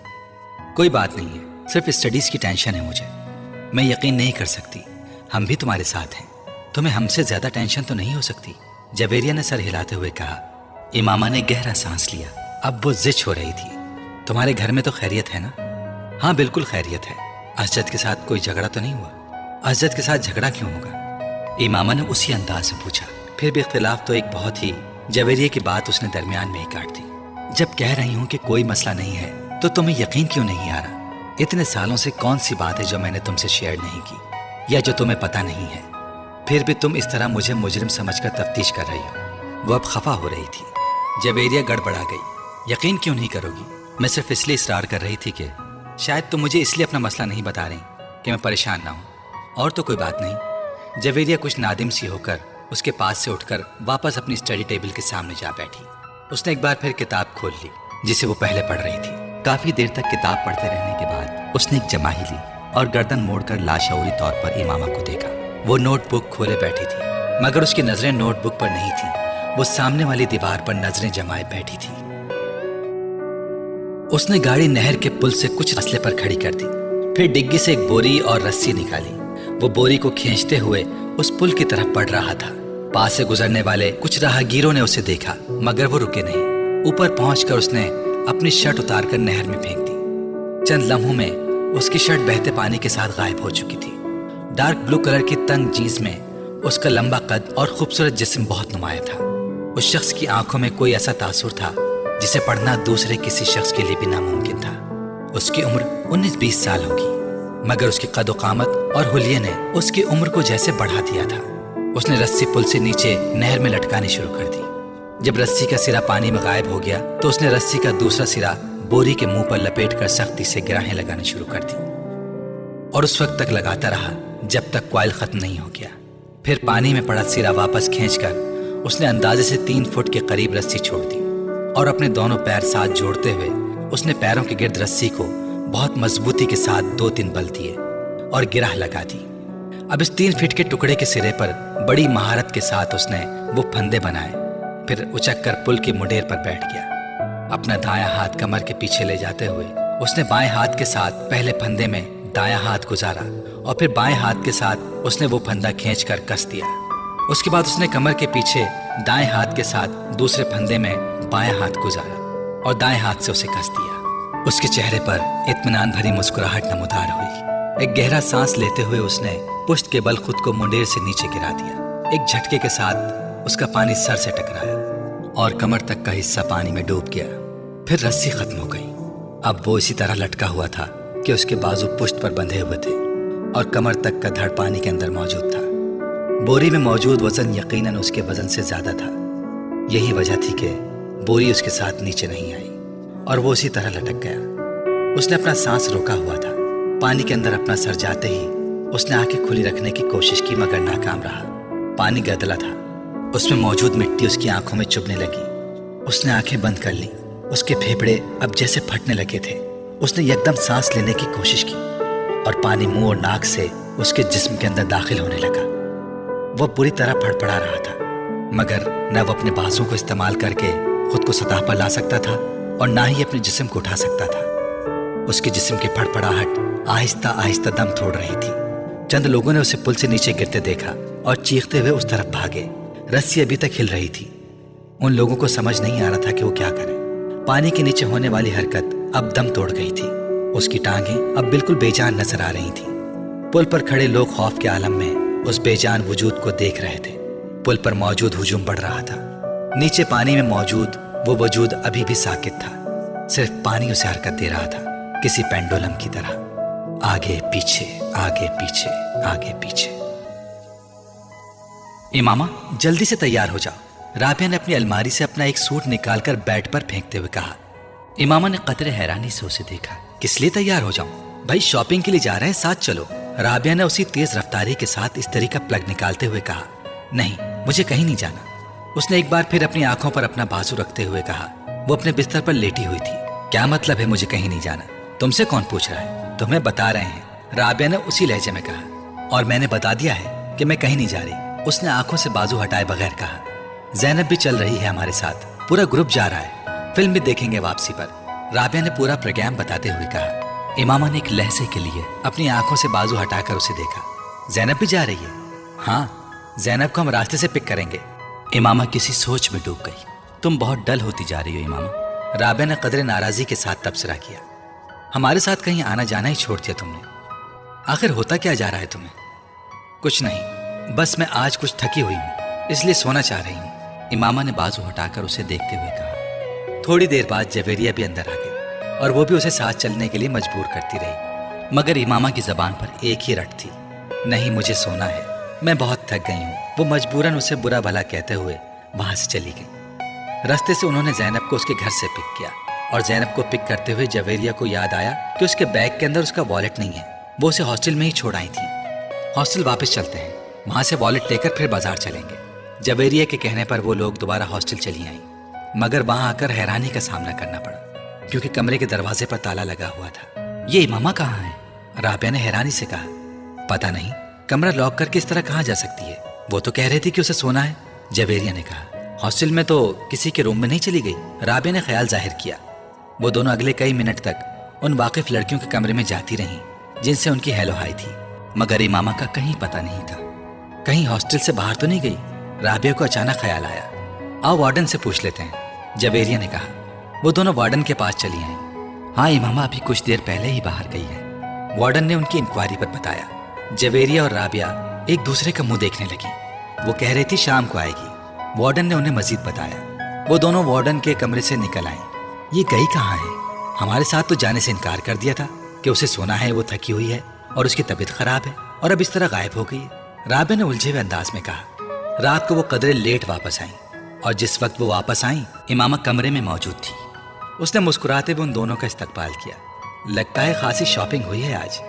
कोई बात नहीं है, सिर्फ स्टडीज की टेंशन है मुझे। मैं यकीन नहीं कर सकती, हम भी तुम्हारे साथ हैं। तुम्हें हमसे ज्यादा टेंशन तो नहीं हो सकती? जवेरिया ने सर हिलाते हुए कहा। इमामा ने गहरा सांस लिया। अब वो जिच हो रही थी। तुम्हारे घर में तो खैरियत है ना? हाँ, बिल्कुल खैरियत है। असजद के साथ कोई झगड़ा तो नहीं हुआ? असजद के साथ झगड़ा क्यों होगा? इमामा ने उसी अंदाज से पूछा। फिर भी इख्तिलाफ तो एक बहुत ही। जवेरिया की बात उसने दरमियान में ही काट दी। जब कह रही हूं कि कोई मसला नहीं है तो तुम्हें यकीन क्यों नहीं आ रहा? इतने सालों से कौन सी बात है जो मैंने तुमसे शेयर नहीं की या जो तुम्हें पता नहीं है? फिर भी तुम इस तरह मुझे मुजरिम समझकर तफ्तीश कर रही हो। वो अब खफा हो रही थी। जवेरिया गड़बड़ा गई। यकीन क्यों नहीं करोगी, मैं सिर्फ इसलिए इसरार कर रही थी कि शायद तुम मुझे इसलिए अपना मसला नहीं बता रही कि मैं परेशान ना हूँ, और तो कोई बात नहीं। जवेरिया कुछ नादिम सी होकर उसके पास से उठकर वापस अपनी स्टडी टेबल के सामने जा बैठी। उसने एक बार फिर किताब खोल ली जिसे वो पहले पढ़ रही थी। काफी देर तक किताब पढ़ते रहने के बाद उसने एक जमाही ली और गर्दन मोड़कर लाशऊरी तौर पर इमामा को देखा। वो नोटबुक खोले बैठी थी, मगर उसकी नजरें नोटबुक पर नहीं थी। वो सामने वाली दीवार पर नजरें जमाए बैठी थी। उसने गाड़ी नहर के पुल से कुछ फासले पर खड़ी कर दी, फिर डिग्गी से एक बोरी और रस्सी निकाली। वो बोरी को खींचते हुए उस पुल की तरफ बढ़ रहा था। पास से गुजरने वाले कुछ राहगीरों ने उसे देखा, मगर वो रुके नहीं। ऊपर पहुंचकर उसने अपनी शर्ट उतारकर नहर में फेंक दी। चंद लम्हों में उसकी शर्ट बहते पानी के साथ गायब हो चुकी थी। डार्क ब्लू कलर की तंग जीन्स में उसका लंबा कद और खूबसूरत जिस्म बहुत नुमाया था। उस शख्स की आंखों में कोई ऐसा तासुर था जिसे पढ़ना दूसरे किसी शख्स के लिए भी नामुमकिन था। उसकी उम्र 19-20 साल होगी, मगर उसकी कद-ओ-कामत और हुलिये ने उसकी उम्र को जैसे बढ़ा दिया था। उसने रस्सी पुल से नीचे नहर में लटकानी शुरू कर दी। जब रस्सी का सिरा पानी में गायब हो गया तो उसने रस्सी का दूसरा सिरा बोरी के मुंह पर लपेटकर सख्ती से गिराहें लगानी शुरू कर दी, और उस वक्त तक लगाता रहा जब तक कॉइल खत्म नहीं हो गया। फिर पानी में पड़ा सिरा वापस खींचकर उसने अंदाजे से 3 फुट के करीब रस्सी छोड़ दी, और अपने दोनों पैर साथ जोड़ते हुए उसने पैरों के गिर्द रस्सी को बहुत मजबूती के साथ 2-3 बल दिए और गिराह लगा दी। अब इस 3 फीट के टुकड़े के सिरे पर बड़ी महारत के साथ उसने वो फंदे बनाए। फिर उचककर पुल की मुंडेर पर बैठ गया। अपना दायां हाथ कमर के पीछे ले जाते हुए उसने बाएं हाथ के साथ पहले फंदे में दायां हाथ गुजारा, और फिर बाएं हाथ के साथ उसने वो फंदा खींचकर कस दिया। उसके बाद उसने कमर के पीछे दाएं हाथ के साथ दूसरे फंदे में बायां हाथ गुजारा और दाएं हाथ से उसे कस दिया। उसके चेहरे पर इत्मीनान भरी मुस्कुराहट नमूदार हुई। एक गहरा सांस लेते हुए उसने पुश्त के बल खुद को मुंडेर से नीचे गिरा दिया। एक झटके के साथ उसका पानी सर से टकराया और कमर तक का हिस्सा पानी में डूब गया। फिर रस्सी खत्म हो गई। अब वो इसी तरह लटका हुआ था कि उसके बाजू पुश्त पर बंधे हुए थे और कमर तक का धड़ पानी के अंदर मौजूद था। बोरी में मौजूद वजन यकीनन उसके वजन से ज्यादा था। यही वजह थी कि बोरी उसके साथ नीचे नहीं आई और वो उसी तरह लटक गया। उसने अपना सांस रोका हुआ था। पानी के अंदर अपना सर जाते ही उसने आंखें खुली रखने की कोशिश की, मगर नाकाम रहा। पानी गदला था, उसमें मौजूद मिट्टी उसकी आंखों में चुभने लगी। उसने आंखें बंद कर ली। उसके फेफड़े अब जैसे फटने लगे थे। उसने एकदम सांस लेने की कोशिश की और पानी मुंह और नाक से उसके जिस्म के अंदर दाखिल होने लगा। वह बुरी तरह फड़फड़ा रहा था, मगर न वो अपने बाजू को इस्तेमाल करके खुद को सतह पर ला सकता था और ना ही अपने जिस्म को उठा सकता था। उसके जिस्म की फड़फड़ाहट आहिस्ता आहिस्ता दम तोड़ रही थी। चंद लोगों ने उसे पुल से नीचे गिरते देखा और चीखते हुए उस तरफ भागे। रस्सी अभी तक हिल रही थी। उन लोगों को समझ नहीं आ रहा था कि वो क्या करें। पानी के नीचे होने वाली हरकत अब दम तोड़ गई थी। उसकी टांगें अब बिल्कुल बेजान नजर आ रही थी। पुल पर खड़े लोग खौफ के आलम में उस बेजान वजूद को देख रहे थे। पुल पर मौजूद हुजूम बढ़ रहा था। नीचे पानी में मौजूद वो वजूद अभी भी साकित था। सिर्फ पानी उसे हरकत दे रहा था, किसी पेंडुलम की तरह, आगे पीछे, आगे पीछे, आगे पीछे। इमामा, जल्दी से तैयार हो जाओ, राबिया ने अपनी अलमारी से अपना एक सूट निकालकर बेड पर फेंकते हुए कहा। इमामा ने कतरे हैरानी से उसे देखा। किस लिए तैयार हो जाऊं? भाई शॉपिंग के लिए जा रहे हैं, साथ चलो। राबिया ने उसी तेज रफ्तारी के साथ इस्त्री का प्लग निकालते हुए कहा। नहीं, मुझे कहीं नहीं जाना। उसने एक बार फिर अपनी आंखों पर अपना बाजू रखते हुए कहा। वो अपने बिस्तर पर लेटी हुई थी। क्या मतलब है मुझे कहीं नहीं जाना? तुमसे कौन पूछ रहा है? तुम्हें बता रहे हैं, राबिया ने उसी लहजे में कहा। और मैंने बता दिया है कि मैं कहीं नहीं जा रही, उसने आंखों से बाजू हटाए बगैर कहा। ज़ैनब भी चल रही है हमारे साथ, पूरा ग्रुप जा रहा है, फिल्म भी देखेंगे वापसी पर, राबिया ने पूरा प्रोग्राम बताते हुए कहा। इमामा ने एक लहजे के लिए अपनी आंखों से बाजू हटाकर उसे देखा। ज़ैनब भी जा रही है? हाँ, ज़ैनब को हम रास्ते से पिक करेंगे। इमामा किसी सोच में डूब गई। तुम बहुत डल होती जा रही हो इमामा, राबिया ने कदरे नाराजगी के साथ तबसरा किया। हमारे साथ कहीं आना जाना ही छोड़ दिया तुमने। आखिर होता क्या जा रहा है तुम्हें? कुछ नहीं, बस मैं आज कुछ थकी हुई हूँ, इसलिए सोना चाह रही हूँ, इमामा ने बाजू हटाकर उसे देखते हुए कहा। थोड़ी देर बाद जवेरिया भी अंदर आ गई और वो भी उसे साथ चलने के लिए मजबूर करती रही, मगर इमामा की जबान पर एक ही रट थी, नहीं मुझे सोना है, मैं बहुत थक गई हूँ। वो मजबूरन उसे बुरा भला कहते हुए वहां से चली गई। रास्ते से उन्होंने ज़ैनब को उसके घर से पिक किया और ज़ैनब को पिक करते हुए जवेरिया को याद आया कि उसके बैग के अंदर उसका वॉलेट नहीं है। वो उसे हॉस्टल में ही छोड़ आई थी। हॉस्टल वापस चलते हैं, वहां से वॉलेट लेकर फिर बाजार चलेंगे। जवेरिया के कहने पर वो लोग दोबारा हॉस्टल चली आई, मगर वहां आकर हैरानी का सामना करना पड़ा क्योंकि कमरे के दरवाजे पर ताला लगा हुआ था। ये इमामा कहाँ है? राबिया ने हैरानी से कहा। पता नहीं, कमरा लॉक करके इस तरह कहाँ जा सकती है? वो तो कह रही थी कि उसे सोना है। जवेरिया ने कहा। हॉस्टल में तो किसी के रूम में नहीं चली गई? राबिया ने ख्याल जाहिर किया। वो दोनों अगले कई मिनट तक उन वाकिफ लड़कियों के कमरे में जाती रहीं जिनसे उनकी हेलो हाई थी, मगर इमामा का कहीं पता नहीं था। कहीं हॉस्टल से बाहर तो नहीं गई? राबिया को अचानक ख्याल आया, आओ वार्डन से पूछ लेते हैं, जवेरिया ने कहा। वो दोनों वार्डन के पास चली आईं। हाँ, इमामा अभी कुछ देर पहले ही बाहर गई है, वार्डन ने उनकी इंक्वायरी पर बताया। जवेरिया और राबिया एक दूसरे का मुंह देखने लगी। वो कह रही थी शाम को आएगी। वार्डन ने उन्हें मजीद बताया। वो दोनों वार्डन के कमरे से निकल आईं। ये गई कहाँ है? हमारे साथ तो जाने से इनकार कर दिया था कि उसे सोना है, वो थकी हुई है और उसकी तबीयत खराब है, और अब इस तरह गायब हो गई है। राबिया ने उलझे हुए अंदाज में कहा। रात को वो कदरे लेट वापस आई और जिस वक्त वो वापस आई इमामा कमरे में मौजूद थी। उसने मुस्कुराते हुए उन दोनों का इस्तकबाल किया। लगता है खासी शॉपिंग हुई है आज,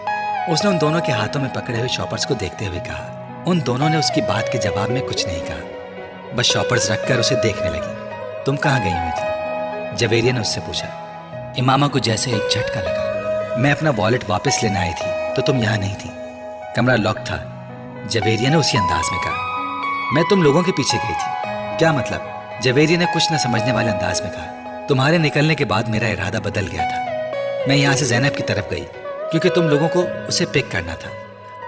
उसने उन दोनों के हाथों में पकड़े हुए शॉपर्स को देखते हुए कहा। उन दोनों ने उसकी बात के जवाब में कुछ नहीं कहा, बस शॉपर्स रखकर उसे देखने लगी। तुम कहाँ गई हुई थी? जवेरिया ने उससे पूछा। इमामा को जैसे एक झटका लगा। मैं अपना वॉलेट वापस लेने आई थी तो तुम यहाँ नहीं थी, कमरा लॉक था, जवेरिया ने उसी अंदाज में कहा। मैं तुम लोगों के पीछे गई थी। क्या मतलब? जवेरिया ने कुछ न समझने वाले अंदाज में कहा। तुम्हारे निकलने के बाद मेरा इरादा बदल गया था। मैं यहाँ से ज़ैनब की तरफ गई क्योंकि तुम लोगों को उसे पिक करना था,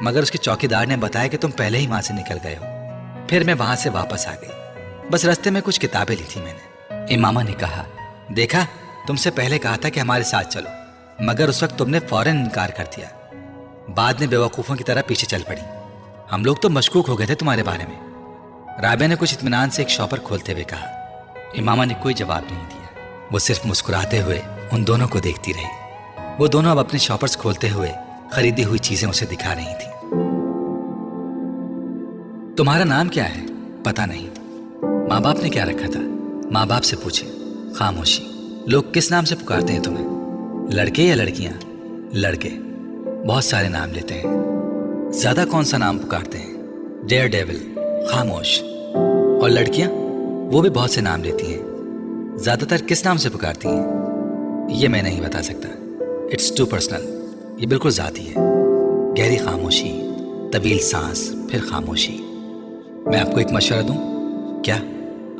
मगर उसके चौकीदार ने बताया कि तुम पहले ही वहां से निकल गए हो। फिर मैं वहां से वापस आ गई, बस रास्ते में कुछ किताबें ली थी मैंने। इमामा ने कहा। देखा, तुमसे पहले कहा था कि हमारे साथ चलो, मगर उस वक्त तुमने फौरन इनकार कर दिया। बाद में बेवकूफ़ों की तरह पीछे चल पड़ी। हम लोग तो मशकूक हो गए थे तुम्हारे बारे में। राबिया ने कुछ इत्मीनान से एक शॉपर खोलते हुए कहा। इमामा ने कोई जवाब नहीं दिया, वो सिर्फ मुस्कुराते हुए उन दोनों को देखती रही। वो दोनों अब अपने शॉपर्स खोलते हुए खरीदी हुई चीजें उसे दिखा रही थी। तुम्हारा नाम क्या है? पता नहीं। माँ बाप ने क्या रखा था? माँ बाप से पूछे। खामोशी। लोग किस नाम से पुकारते हैं तुम्हें? लड़के या लड़कियां? लड़के। बहुत सारे नाम लेते हैं। ज्यादा कौन सा नाम पुकारते हैं? डेयर डेविल, खामोश। और लड़कियां? वो भी बहुत से नाम लेती हैं। ज्यादातर किस नाम से पुकारती हैं? ये मैं नहीं बता सकता, इट्स टू पर्सनल। ये बिल्कुल ज़ाती है। गहरी खामोशी, तवील सांस, फिर खामोशी। मैं आपको एक मशवरा दूं? क्या?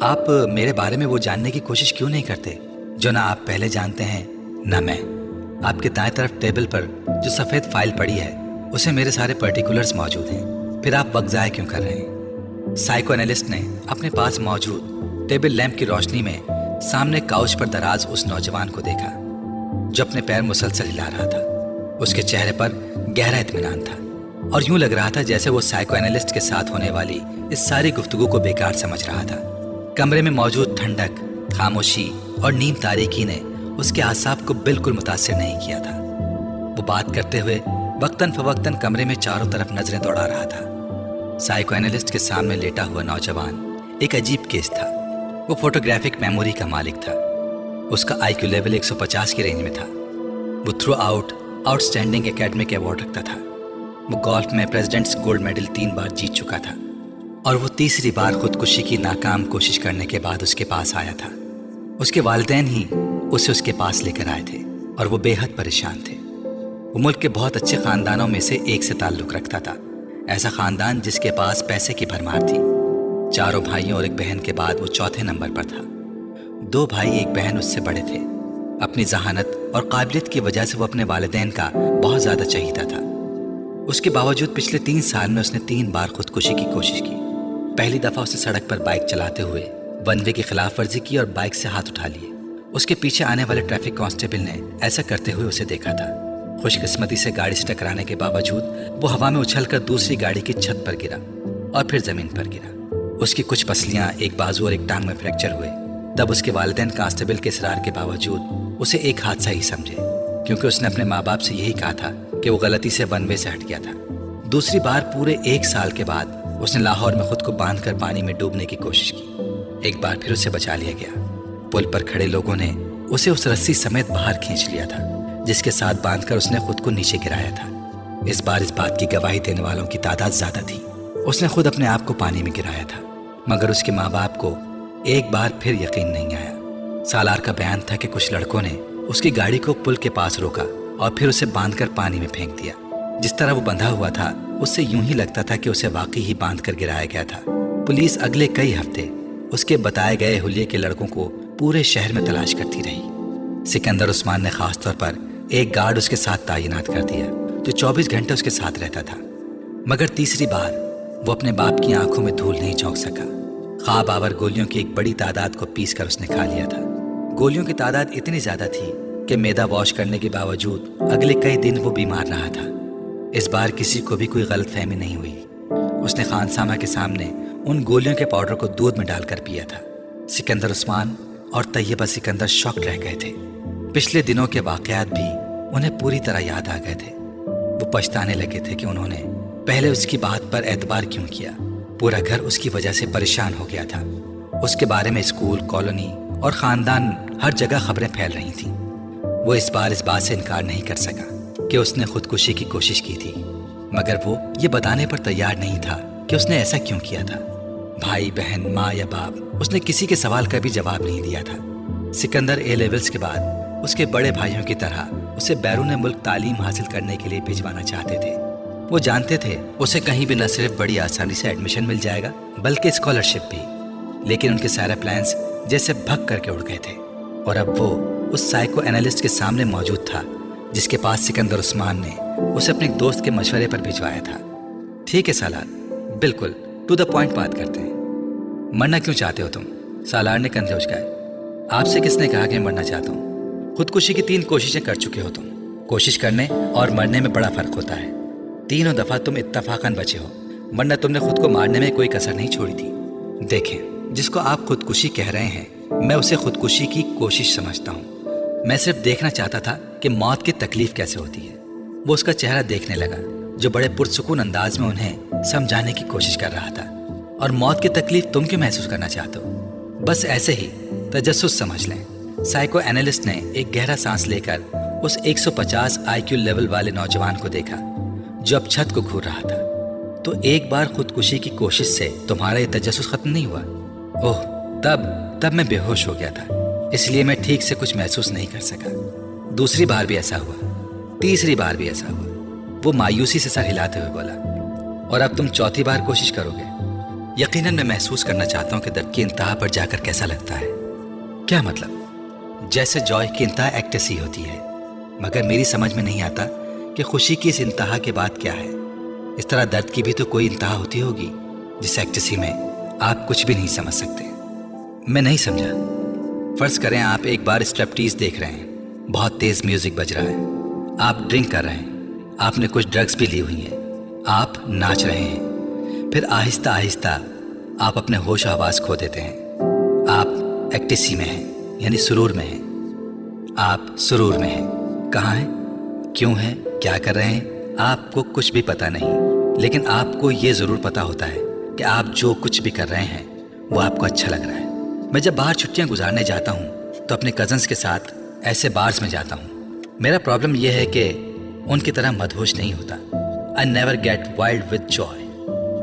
आप मेरे बारे में वो जानने की कोशिश क्यों नहीं करते जो ना आप पहले जानते हैं ना मैं? आपके दाएं तरफ टेबल पर जो सफ़ेद फाइल पड़ी है उसे मेरे सारे पर्टिकुलर्स मौजूद हैं। फिर आप वक्त ज़ाया क्यों कर रहे हैं? साइको एनालिस्ट ने अपने पास मौजूद टेबल लैंप की रोशनी में सामने काउच पर दराज उस नौजवान को देखा जो अपने पैर मुसलसल हिला रहा था। उसके चेहरे पर गहरा इत्मीनान था और यूं लग रहा था जैसे वो साइको एनालिस्ट के साथ होने वाली इस सारी गुफ्तगू को बेकार समझ रहा था। कमरे में मौजूद ठंडक, खामोशी और नीम तारीकी ने उसके आसाब को बिल्कुल मुतासिर नहीं किया था। वो बात करते हुए वक्तन फवक्तन कमरे में चारों तरफ नजरें दौड़ा रहा था। साइको एनालिस्ट के सामने लेटा हुआ नौजवान एक अजीब केस था। वो फोटोग्राफिक मेमोरी का मालिक था। उसका आईक्यू लेवल 150 की रेंज में था। वो through out outstanding academic award रखता था। वो गोल्फ में प्रेसिडेंट्स गोल्ड मेडल 3 बार जीत चुका था और वो तीसरी बार खुदकुशी की नाकाम कोशिश करने के बाद उसके पास आया था। उसके वालिदैन ही उसे उसके पास लेकर आए थे और वो बेहद परेशान थे। वो मुल्क के बहुत अच्छे ख़ानदानों में से एक से ताल्लुक़ रखता था। ऐसा ख़ानदान जिसके पास पैसे की भरमार थी। 4 भाइयों और एक बहन के बाद वो चौथे नंबर पर था। 2 भाई एक बहन उससे बड़े थे। अपनी जहानत और काबिलियत की वजह से वो अपने वालिदैन का बहुत ज़्यादा चहीता था। उसके बावजूद पिछले 3 साल में उसने 3 बार खुदकुशी की कोशिश की। पहली दफ़ा उसे सड़क पर बाइक चलाते हुए वन वे की खिलाफ वर्जी की और बाइक से हाथ उठा लिए। उसके पीछे आने वाले ट्रैफिक कांस्टेबल ने ऐसा करते हुए उसे देखा था। खुशकिस्मती से गाड़ी से टकराने के बावजूद वो हवा में उछलकर दूसरी गाड़ी की छत पर गिरा और फिर ज़मीन पर गिरा। उसकी कुछ पसलियाँ, एक बाजू और एक टांग में फ्रैक्चर हुए। तब उसके वालिदैन कांस्टेबल के इसरार के बावजूद उसे एक हादसा ही समझे, क्योंकि उसने अपने माँ बाप से यही कहा था कि वो गलती से वन वे से हट गया था। दूसरी बार पूरे 1 साल के बाद اس نے لاہور میں خود کو باندھ کر پانی میں ڈوبنے کی کوشش کی. ایک بار پھر اسے بچا لیا گیا. پل پر کھڑے لوگوں نے اسے اس رسی سمیت باہر کھینچ لیا تھا جس کے ساتھ باندھ کر اس نے خود کو نیچے گرایا تھا. اس بار اس بات کی گواہی دینے والوں کی تعداد زیادہ تھی. اس نے خود اپنے آپ کو پانی میں گرایا تھا، مگر اس کے ماں باپ کو ایک بار پھر یقین نہیں آیا. سالار کا بیان تھا کہ کچھ لڑکوں نے اس کی گاڑی کو پل کے پاس روکا اور پھر اسے باندھ کر پانی میں پھینک دیا. جس طرح وہ بندھا ہوا تھا اس سے یوں ہی لگتا تھا کہ اسے واقعی ہی باندھ کر گرایا گیا تھا. پولیس اگلے کئی ہفتے اس کے بتائے گئے حلیے کے لڑکوں کو پورے شہر میں تلاش کرتی رہی. سکندر عثمان نے خاص طور پر ایک گارڈ اس کے ساتھ تعینات کر دیا جو 24 گھنٹے اس کے ساتھ رہتا تھا. مگر تیسری بار وہ اپنے باپ کی آنکھوں میں دھول نہیں جھونک سکا. خواب آور گولیوں کی ایک بڑی تعداد کو پیس کر اس نے کھا لیا تھا. گولیوں کی تعداد اتنی زیادہ تھی کہ معدہ واش کرنے کے باوجود اگلے کئی دن وہ بیمار رہا تھا. اس بار کسی کو بھی کوئی غلط فہمی نہیں ہوئی. اس نے خانسامہ کے سامنے ان گولیوں کے پاؤڈر کو دودھ میں ڈال کر پیا تھا. سکندر عثمان اور طیبہ سکندر شاک رہ گئے تھے. پچھلے دنوں کے واقعات بھی انہیں پوری طرح یاد آ گئے تھے. وہ پچھتانے لگے تھے کہ انہوں نے پہلے اس کی بات پر اعتبار کیوں کیا. پورا گھر اس کی وجہ سے پریشان ہو گیا تھا. اس کے بارے میں اسکول، کالونی اور خاندان ہر جگہ خبریں پھیل رہی تھیں. وہ اس بار اس بات سے انکار نہیں کر سکا کہ اس نے خودکشی کی کوشش کی تھی، مگر وہ یہ بتانے پر تیار نہیں تھا کہ اس نے ایسا کیوں کیا تھا. بھائی، بہن، ماں یا باپ، اس نے کسی کے سوال کا بھی جواب نہیں دیا تھا. سکندر اے لیولز کے بعد اس کے بڑے بھائیوں کی طرح اسے بیرون ملک تعلیم حاصل کرنے کے لیے بھجوانا چاہتے تھے. وہ جانتے تھے اسے کہیں بھی نہ صرف بڑی آسانی سے ایڈمیشن مل جائے گا بلکہ اسکالرشپ بھی. لیکن ان کے سارے پلانز جیسے بھگ کر کے اڑ گئے تھے. اور اب وہ اس سائیکو اینالسٹ کے سامنے موجود تھا جس کے پاس سکندر عثمان نے اسے اپنے دوست کے مشورے پر بھجوایا تھا. ٹھیک ہے سالار، بالکل ٹو دا پوائنٹ بات کرتے ہیں. مرنا کیوں چاہتے ہو تم؟ سالار نے کندھے اچکائے. آپ سے کس نے کہا کہ مرنا چاہتا ہوں؟ خودکشی کی 3 کوششیں کر چکے ہو تم. کوشش کرنے اور مرنے میں بڑا فرق ہوتا ہے. تینوں دفعہ تم اتفاقاً بچے ہو، ورنہ تم نے خود کو مارنے میں کوئی کسر نہیں چھوڑی تھی. دیکھیں، جس کو آپ خودکشی کہہ رہے ہیں میں اسے خودکشی کی کوشش سمجھتا ہوں. میں صرف دیکھنا چاہتا تھا کہ موت کی تکلیف کیسے ہوتی ہے. وہ اس کا چہرہ دیکھنے لگا جو بڑے پرسکون انداز میں انہیں سمجھانے کی کوشش کر رہا تھا. اور موت کی تکلیف تم کیوں محسوس کرنا چاہتے ہو؟ بس ایسے ہی تجسس سمجھ لیں. سائیکو اینالسٹ نے ایک گہرا سانس لے کر اس 150 IQ لیول والے نوجوان کو دیکھا جو اب چھت کو گھور رہا تھا. تو ایک بار خودکشی کی کوشش سے تمہارا یہ تجسس ختم نہیں ہوا؟ اوہ، تب میں بے ہوش ہو گیا تھا، اس لیے میں ٹھیک سے کچھ محسوس نہیں کر سکا. دوسری بار بھی ایسا ہوا، تیسری بار بھی ایسا ہوا. وہ مایوسی سے سر ہلاتے ہوئے بولا. اور اب تم چوتھی بار کوشش کرو گے؟ یقیناً میں محسوس کرنا چاہتا ہوں کہ درد کی انتہا پر جا کر کیسا لگتا ہے. کیا مطلب؟ جیسے جوائے کی انتہا ایکٹیسی ہوتی ہے، مگر میری سمجھ میں نہیں آتا کہ خوشی کی اس انتہا کے بعد کیا ہے. اس طرح درد کی بھی تو کوئی انتہا ہوتی ہوگی جس ایکٹیسی میں آپ کچھ بھی نہیں سمجھ سکتے. میں نہیں سمجھا. فرض کریں آپ ایک بار اسٹرپٹیز دیکھ رہے ہیں، بہت تیز میوزک بج رہا ہے، آپ ڈرنک کر رہے ہیں، آپ نے کچھ ڈرگز بھی لی ہوئی ہیں، آپ ناچ رہے ہیں، پھر آہستہ آہستہ آپ اپنے ہوش و حواس کھو دیتے ہیں. آپ ایکٹیسی میں ہیں، یعنی سرور میں ہیں. آپ سرور میں ہیں. کہاں ہیں، کیوں ہیں، کیا کر رہے ہیں، آپ کو کچھ بھی پتہ نہیں. لیکن آپ کو یہ ضرور پتہ ہوتا ہے کہ آپ جو کچھ بھی کر رہے ہیں وہ آپ کو اچھا لگ رہا ہے. میں جب باہر چھٹیاں گزارنے جاتا ہوں تو اپنے کزنس کے ساتھ ایسے بارز میں جاتا ہوں. میرا پرابلم یہ ہے کہ ان کی طرح مدہوش نہیں ہوتا. I never get wild with joy.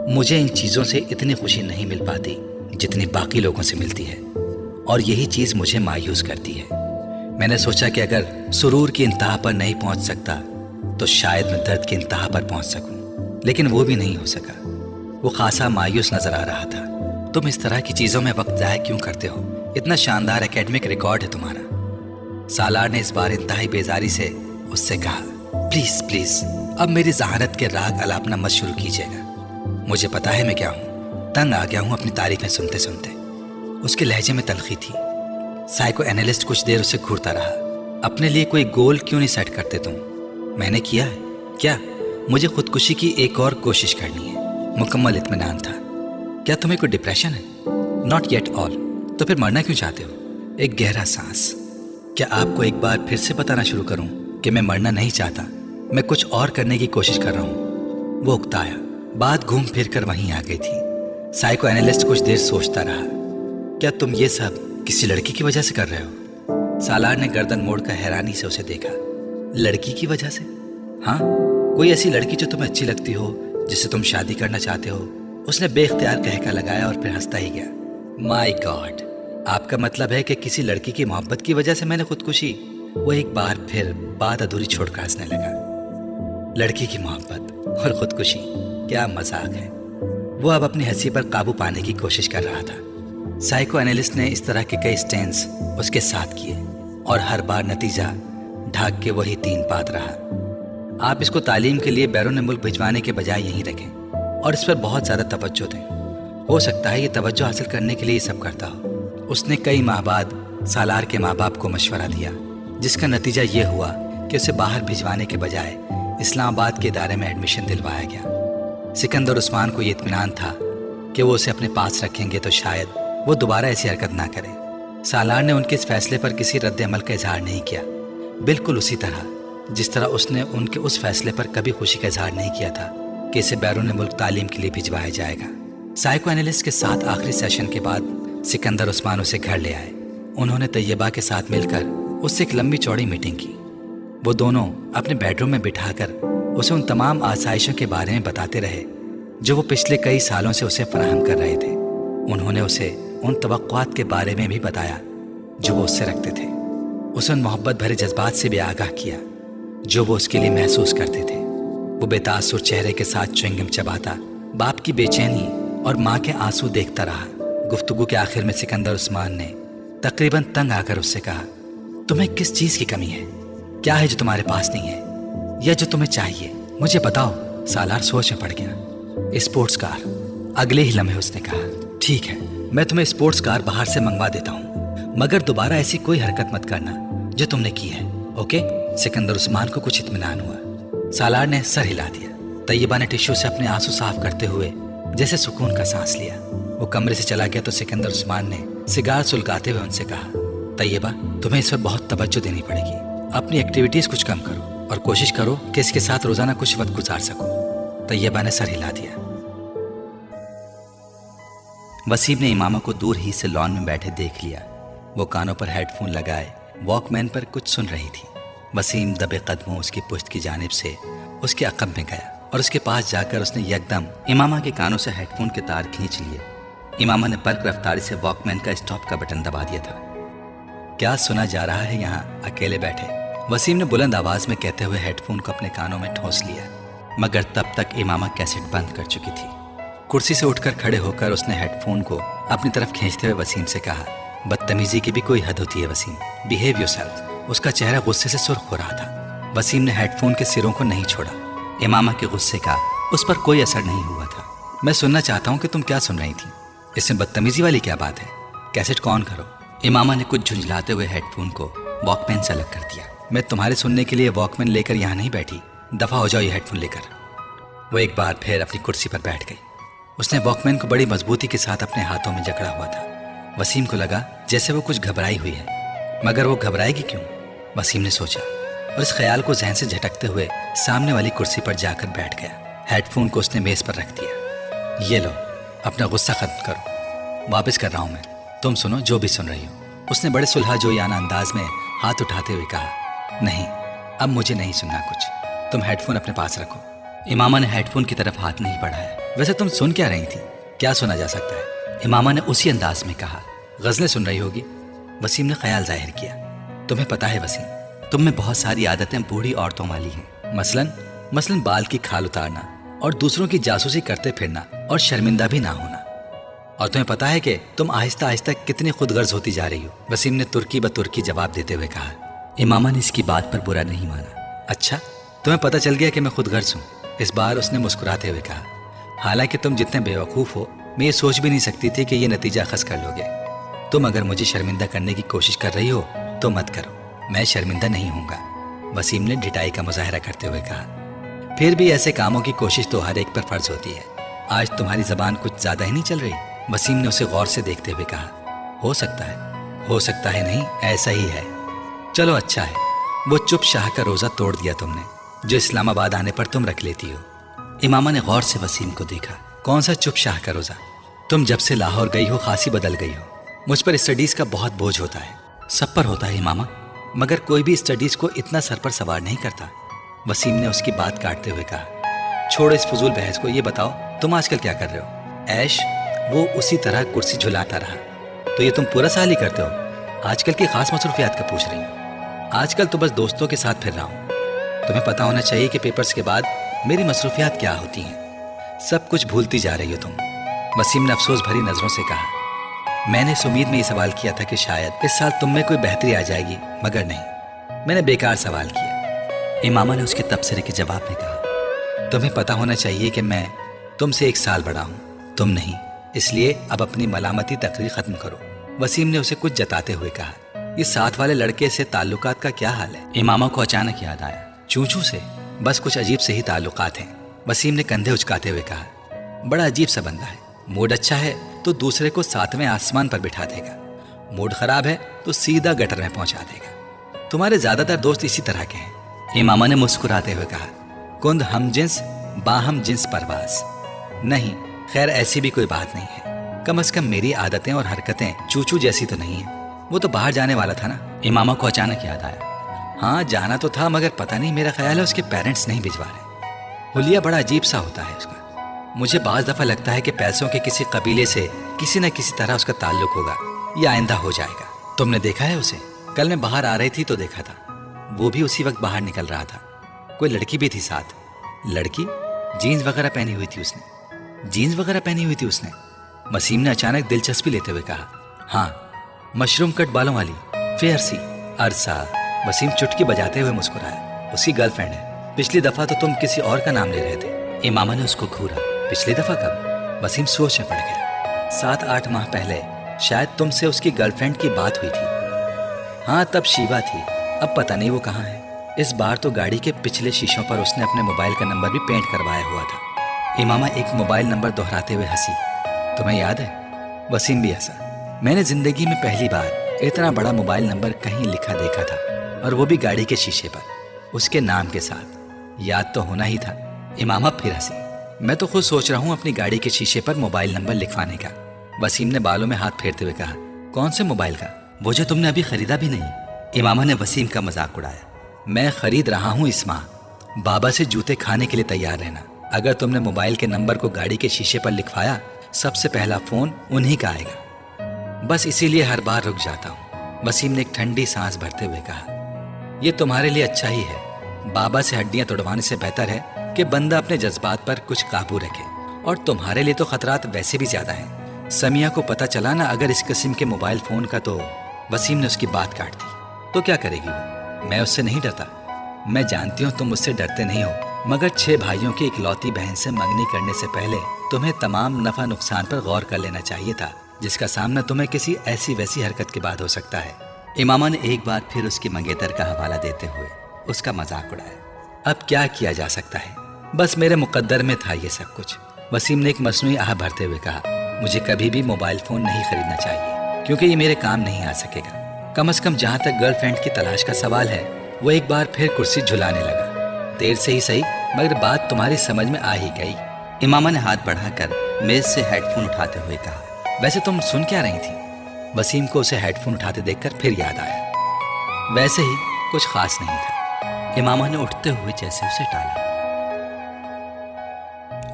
مجھے ان چیزوں سے اتنی خوشی نہیں مل پاتی جتنی باقی لوگوں سے ملتی ہے، اور یہی چیز مجھے مایوس کرتی ہے. میں نے سوچا کہ اگر سرور کی انتہا پر نہیں پہنچ سکتا تو شاید میں درد کی انتہا پر پہنچ سکوں، لیکن وہ بھی نہیں ہو سکا. وہ خاصا مایوس نظر آ رہا تھا. تم اس طرح کی چیزوں میں وقت ضائع کیوں کرتے ہو؟ اتنا شاندار اکیڈمک ریکارڈ ہے تمہارا. سالار نے اس بار انتہائی بیزاری سے اس سے کہا. پلیز اب میری ذہانت کے راگ الاپنا مت شروع کیجیے گا. مجھے پتا ہے میں کیا ہوں. تنگ آ گیا ہوں اپنی تعریفیں سنتے سنتے. اس کے لہجے میں تلخی تھی. سائیکو اینالسٹ کچھ دیر اسے گھورتا رہا. اپنے لیے کوئی گول کیوں نہیں سیٹ کرتے تم؟ میں نے کیا ہے کیا؟ مجھے خودکشی کی ایک اور کوشش کرنی ہے. مکمل اطمینان تھا. کیا تمہیں کوئی ڈپریشن ہے؟ ناٹ یٹ آل. تو پھر مرنا کیوں چاہتے ہو؟ ایک گہرا سانس. کیا آپ کو ایک بار پھر سے بتانا شروع کروں کہ میں مرنا نہیں چاہتا، میں کچھ اور کرنے کی کوشش کر رہا ہوں؟ وہ اکتایا. बात घूम फिर कर वहीं आ गई थी। साइको एनालिस्ट कुछ देर सोचता रहा। क्या तुम ये सब किसी लड़की की वजह से कर रहे हो? सालार ने गर्दन मोड़कर हैरानी से उसे देखा। लड़की की वजह से? हाँ, कोई ऐसी लड़की जो तुम्हें अच्छी लगती हो, जिससे तुम शादी करना चाहते हो? उसने बेख्तियार कहका लगाया और फिर हंसता ही गया। माय गॉड, आपका मतलब है कि किसी लड़की की मोहब्बत की वजह से मैंने खुदकुशी? वो एक बार फिर बात अधूरी छोड़कर हंसने लगा। लड़की की मोहब्बत और खुदकुशी, क्या मजाक है। वो अब अपनी हंसी पर काबू पाने की कोशिश कर रहा था। साइको एनालिस्ट ने इस तरह के कई स्टेंस उसके साथ किए और हर बार नतीजा ढाक के वही 3 बात रहा। आप इसको तालीम के लिए बैरून मुल्क भिजवाने के बजाय यहीं रखें और इस पर बहुत ज़्यादा तवज्जो दें। हो सकता है ये तवज्जो हासिल करने के लिए ये सब करता हो। उसने कई माह बाद सालार के माँ बाप को मशवरा दिया, जिसका नतीजा ये हुआ कि उसे बाहर भिजवाने के बजाय इस्लामाबाद के इदारे में एडमिशन दिलवाया गया। सिकंदर उस्मान को ये इत्मीनान था कि वो उसे अपने पास रखेंगे तो शायद वो दोबारा ऐसी हरकत ना करे। सालार ने उनके इस फैसले पर किसी रद्द अमल का इजहार नहीं किया, बिल्कुल उसी तरह जिस तरह उसने उनके उस फैसले पर कभी खुशी का इजहार नहीं किया था कि इसे बैरून मुल्क तालीम के लिए भिजवाया जाएगा। साइको एनालिस्ट के साथ आखिरी सेशन के बाद सिकंदर उस्मान उसे घर ले आए। उन्होंने तैयबा के साथ मिलकर उससे एक लंबी चौड़ी मीटिंग की। वो दोनों अपने बेडरूम में बिठाकर उसे उन तमाम आसाइशों के बारे में बताते रहे जो वो पिछले कई सालों से उसे फराहम कर रहे थे। उन्होंने उसे उन तवक्कुआत के बारे में भी बताया जो वो उससे रखते थे। उसे उन मोहब्बत भरे जज्बात से भी आगाह किया जो वो उसके लिए महसूस करते थे। वो बेतासुर चेहरे के साथ च्युइंगम चबाता बाप की बेचैनी और माँ के आंसू देखता रहा। गुफ्तगू के आखिर में सिकंदर उस्मान ने तकरीबन तंग आकर उससे कहा, तुम्हें किस चीज की कमी है? क्या है जो तुम्हारे पास नहीं है या जो तुम्हें चाहिए? मुझे बताओ। सालार सोच में पड़ गया। Sports car. अगले ही लम्हे उसने कहा, ठीक है, मैं तुम्हें स्पोर्ट्स कार बाहर से मंगवा देता हूँ, मगर दोबारा ऐसी कोई हरकत मत करना जो तुमने की है, ओके? सिकंदर उस्मान को कुछ इत्मीनान हुआ। सालार ने सर हिला दिया। तैयबा ने टिश्यू से अपने आंसू साफ करते हुए जैसे सुकून का सांस लिया। वो कमरे से चला गया तो सिकंदर उस्मान ने सिगार सुलगाते हुए उनसे कहा, तैयबा, तुम्हें इस पर बहुत तवज्जो देनी पड़ेगी। अपनी एक्टिविटीज कुछ कम करो और कोशिश करो कि इसके साथ रोजाना कुछ वक्त गुजार सको। तैयबा ने सर हिला दिया। वसीम ने इमामा को दूर ही से लॉन में बैठे देख लिया। वो कानों पर हेडफोन लगाए वॉकमैन पर कुछ सुन रही थी। वसीम दबे कदमों उसकी पुश्त की जानिब से उसके अक़ब में गया और उसके पास जाकर उसने यकदम इमामा के कानों से हेडफोन के तार खींच लिए। इमामा ने बर्क रफ्तारी से वॉकमैन का स्टॉप का बटन दबा दिया था। क्या सुना जा रहा है यहाँ अकेले बैठे? वसीम ने बुलंद आवाज में कहते हुए हेडफोन को अपने कानों में ठोंस लिया, मगर तब तक इमामा कैसेट बंद कर चुकी थी। कुर्सी से उठकर खड़े होकर उसने हेडफोन को अपनी तरफ खींचते हुए वसीम से कहा, बदतमीजी की भी कोई हद होती है वसीम, बिहेव योरसेल्फ। उसका चेहरा गुस्से से सुर्ख हो रहा था। वसीम ने हेडफोन के सिरों को नहीं छोड़ा। इमामा के गुस्से का उस पर कोई असर नहीं हुआ था। मैं सुनना चाहता हूँ कि तुम क्या सुन रही थी। इसमें बदतमीजी वाली क्या बात है? कैसेट कौन करो। इमामा ने कुछ झुंझलाते हुए हेडफोन को वॉकमैन से अलग कर दिया। मैं तुम्हारे सुनने के लिए वॉकमैन लेकर यहाँ नहीं बैठी, दफा हो जाओ ये हेडफोन लेकर। वो एक बार फिर अपनी कुर्सी पर बैठ गई। उसने वॉकमैन को बड़ी मजबूती के साथ अपने हाथों में जकड़ा हुआ था। वसीम को लगा जैसे वो कुछ घबराई हुई है, मगर वो घबराएगी क्यों? वसीम ने सोचा और इस ख्याल को जहन से झटकते हुए सामने वाली कुर्सी पर जाकर बैठ गया। हेडफोन को उसने मेज पर रख दिया। ये लो, अपना गुस्सा खत्म करो, वापस कर रहा हूं मैं, तुम सुनो जो भी सुन रही हो। उसने बड़े सुलह जोयाना अंदाज में हाथ उठाते हुए कहा, नहीं, अब मुझे नहीं सुनना कुछ, तुम हेडफोन अपने पास रखो। इमामा ने हेडफोन की तरफ हाथ नहीं बढ़ाया। वैसे तुम सुन क्या रही थी? क्या सुना जा सकता है? इमामा ने उसी अंदाज में कहा, गजलें सुन रही होगी। वसीम ने ख्याल जाहिर किया। तुम्हें पता है वसीम, तुम में बहुत सारी आदतें बूढ़ी औरतों वाली हैं। मसलन बाल की खाल उतारना और दूसरों की जासूसी करते फिरना और शर्मिंदा भी ना होना। और तुम्हें पता है कि तुम आहिस्ता आहिस्ता कितनी खुदगर्ज होती जा रही हो। वसीम ने तुर्की ब तुर्की जवाब देते हुए कहा। इमामा ने इसकी बात पर बुरा नहीं माना। अच्छा, तुम्हें पता चल गया कि मैं खुदगर्ज हूँ? इस बार उसने मुस्कुराते हुए कहा। हालांकि तुम जितने बेवकूफ़ हो, मैं ये सोच भी नहीं सकती थी कि ये नतीजा अखज़ कर लोगे। तुम अगर मुझे शर्मिंदा करने की कोशिश कर रही हो तो मत करो, मैं शर्मिंदा नहीं होऊंगा। वसीम ने ढिठाई का मुजाहरा करते हुए कहा। फिर भी ऐसे कामों की कोशिश तो हर एक पर फर्ज होती है। आज तुम्हारी ज़बान कुछ ज़्यादा ही नहीं चल रही। वसीम ने उसे गौर से देखते हुए कहा। हो सकता है नहीं, ऐसा ही है। चलो अच्छा है, वो चुप शाह का रोज़ा तोड़ दिया तुमने, जो इस्लामाबाद आने पर तुम रख लेती हो। امامہ نے غور سے وسیم کو دیکھا۔ کون سا چپ شاہ کا روزہ؟ تم جب سے لاہور گئی ہو خاصی بدل گئی ہو۔ مجھ پر اسٹڈیز کا بہت بوجھ ہوتا ہے۔ سب پر ہوتا ہے امامہ، مگر کوئی بھی اسٹڈیز کو اتنا سر پر سوار نہیں کرتا۔ وسیم نے اس کی بات کاٹتے ہوئے کہا، چھوڑو اس فضول بحث کو، یہ بتاؤ تم آج کل کیا کر رہے ہو؟ ایش؟ وہ اسی طرح کرسی جھلاتا رہا۔ تو یہ تم پورا سال ہی کرتے ہو؟ آج کل کی خاص مصروفیات کا پوچھ رہی ہوں۔ آج کل تو بس دوستوں کے ساتھ پھر رہا ہوں۔ تمہیں پتا ہونا چاہیے کہ پیپرز کے بعد میری مصروفیات کیا ہوتی ہیں۔ سب کچھ بھولتی جا رہی ہو تم۔ وسیم نے افسوس بھری نظروں سے کہا، میں نے اس امید میں یہ سوال کیا تھا کہ شاید اس سال تم میں کوئی بہتری آ جائے گی، مگر نہیں، میں نے بیکار سوال کیا۔ امامہ نے اس کے تبصرے کے جواب میں کہا، تمہیں پتا ہونا چاہیے کہ میں تم سے 1 سال بڑا ہوں، تم نہیں، اس لیے اب اپنی ملامتی تقریر ختم کرو۔ وسیم نے اسے کچھ جتاتے ہوئے کہا، یہ ساتھ والے لڑکے سے تعلقات کا کیا حال ہے؟ امامہ کو اچانک یاد آیا، چونچو سے؟ بس کچھ عجیب سے ہی تعلقات ہیں۔ وسیم نے کندھے اچکاتے ہوئے کہا، بڑا عجیب سا بندہ ہے، موڈ اچھا ہے تو دوسرے کو 7ویں آسمان پر بٹھا دے گا، موڈ خراب ہے تو سیدھا گٹر میں پہنچا دے گا۔ تمہارے زیادہ تر دوست اسی طرح کے ہیں۔ امامہ نے مسکراتے ہوئے کہا، کند ہم جنس باہم جنس پرواز۔ نہیں، خیر ایسی بھی کوئی بات نہیں ہے، کم از کم میری عادتیں اور حرکتیں چوچو جیسی تو نہیں ہیں۔ وہ تو باہر جانے والا تھا نا؟ امامہ کو اچانک یاد آیا، ہاں جانا تو تھا، مگر پتہ نہیں، میرا خیال ہے اس کے پیرنٹس نہیں بھجوا رہے۔ حلیہ بڑا عجیب سا ہوتا ہے اس کا، مجھے بعض دفعہ لگتا ہے کہ پیسوں کے کسی قبیلے سے کسی نہ کسی طرح اس کا تعلق ہوگا یا آئندہ ہو جائے گا۔ تم نے دیکھا ہے اسے؟ کل میں باہر آ رہی تھی تو دیکھا تھا، وہ بھی اسی وقت باہر نکل رہا تھا، کوئی لڑکی بھی تھی ساتھ۔ لڑکی؟ جینز وغیرہ پہنی ہوئی تھی اس نے؟ جینز وغیرہ پہنی ہوئی تھی اس نے؟ وسیم نے اچانک دلچسپی لیتے ہوئے کہا، ہاں، مشروم کٹ بالوں والی، فیئر سی۔ عرصہ؟ وسیم چٹکی بجاتے ہوئے مسکرایا، اس کی گرل فرینڈ ہے۔ پچھلی دفعہ تو تم کسی اور کا نام لے رہے تھے۔ امامہ نے اس کو گھورا، پچھلی دفعہ کب؟ وسیم سوچ میں پڑ گیا، 7-8 ماہ پہلے شاید تم سے اس کی گرل فرینڈ کی بات ہوئی تھی۔ ہاں تب شیوا تھی، اب پتہ نہیں وہ کہاں ہے۔ اس بار تو گاڑی کے پچھلے شیشوں پر اس نے اپنے موبائل کا نمبر بھی پینٹ کروایا ہوا تھا۔ امامہ ایک موبائل نمبر دہراتے ہوئے ہنسی، تمہیں یاد ہے؟ وسیم بھی ہنسا، میں نے زندگی میں پہلی بار اتنا بڑا موبائل نمبر کہیں لکھا دیکھا تھا، اور وہ بھی گاڑی کے شیشے پر، اس کے نام کے ساتھ۔ یاد تو ہونا ہی تھا۔ امامہ پھر ہنسی، میں تو خود سوچ رہا ہوں اپنی گاڑی کے شیشے پر موبائل نمبر لکھوانے کا۔ وسیم نے بالوں میں ہاتھ پھیرتے ہوئے کہا، کون سے موبائل کا؟ وہ جو تم نے ابھی خریدا بھی نہیں۔ امامہ نے وسیم کا مذاق اڑایا، میں خرید رہا ہوں اس ماہ، بابا سے جوتے کھانے کے لیے تیار رہنا۔ اگر تم نے موبائل کے نمبر کو گاڑی کے شیشے پر لکھوایا، سب سے پہلا فون انہی کا آئے گا، بس اسی لیے ہر بار رک جاتا ہوں۔ وسیم نے ایک ٹھنڈی سانس بھرتے ہوئے کہا، یہ تمہارے لیے اچھا ہی ہے، بابا سے ہڈیاں توڑوانے سے بہتر ہے کہ بندہ اپنے جذبات پر کچھ قابو رکھے، اور تمہارے لیے تو خطرات ویسے بھی زیادہ ہیں۔ سمیہ کو پتہ چلا نا اگر اس قسم کے موبائل فون کا تو… وسیم نے اس کی بات کاٹ دی، تو کیا کرے گی وہ؟ میں اس سے نہیں ڈرتا، میں جانتی ہوں تم مجھ سے ڈرتے نہیں ہو، مگر 6 بھائیوں کی اکلوتی بہن سے منگنی کرنے سے پہلے تمہیں تمام نفع نقصان پر غور کر لینا چاہیے تھا، جس کا سامنا تمہیں کسی ایسی ویسی حرکت کے بعد ہو سکتا ہے۔ امامہ نے ایک بار پھر اس کی منگیتر کا حوالہ دیتے ہوئے اس کا مذاق اڑایا۔ اب کیا کیا جا سکتا ہے، بس میرے مقدر میں تھا یہ سب کچھ۔ وسیم نے ایک مصنوعی آہ بھرتے ہوئے کہا، مجھے کبھی بھی موبائل فون نہیں خریدنا چاہیے، کیونکہ یہ میرے کام نہیں آ سکے گا۔ کم از کم جہاں تک گرل فرینڈ کی تلاش کا سوال ہے، وہ ایک بار پھر کرسی جھلانے لگا، دیر سے ہی صحیح، مگر بات تمہاری سمجھ میں آ ہی گئی۔ امامہ نے ہاتھ بڑھا کر میز سے ہیڈ فون اٹھاتے ہوئے کہا، ویسے تم سن کیا رہی تھی؟ وسیم کو اسے ہیڈ فون اٹھاتے دیکھ کر پھر یاد آیا، ویسے ہی کچھ خاص نہیں تھا۔ امامہ نے اٹھتے ہوئے جیسے اسے ٹالا،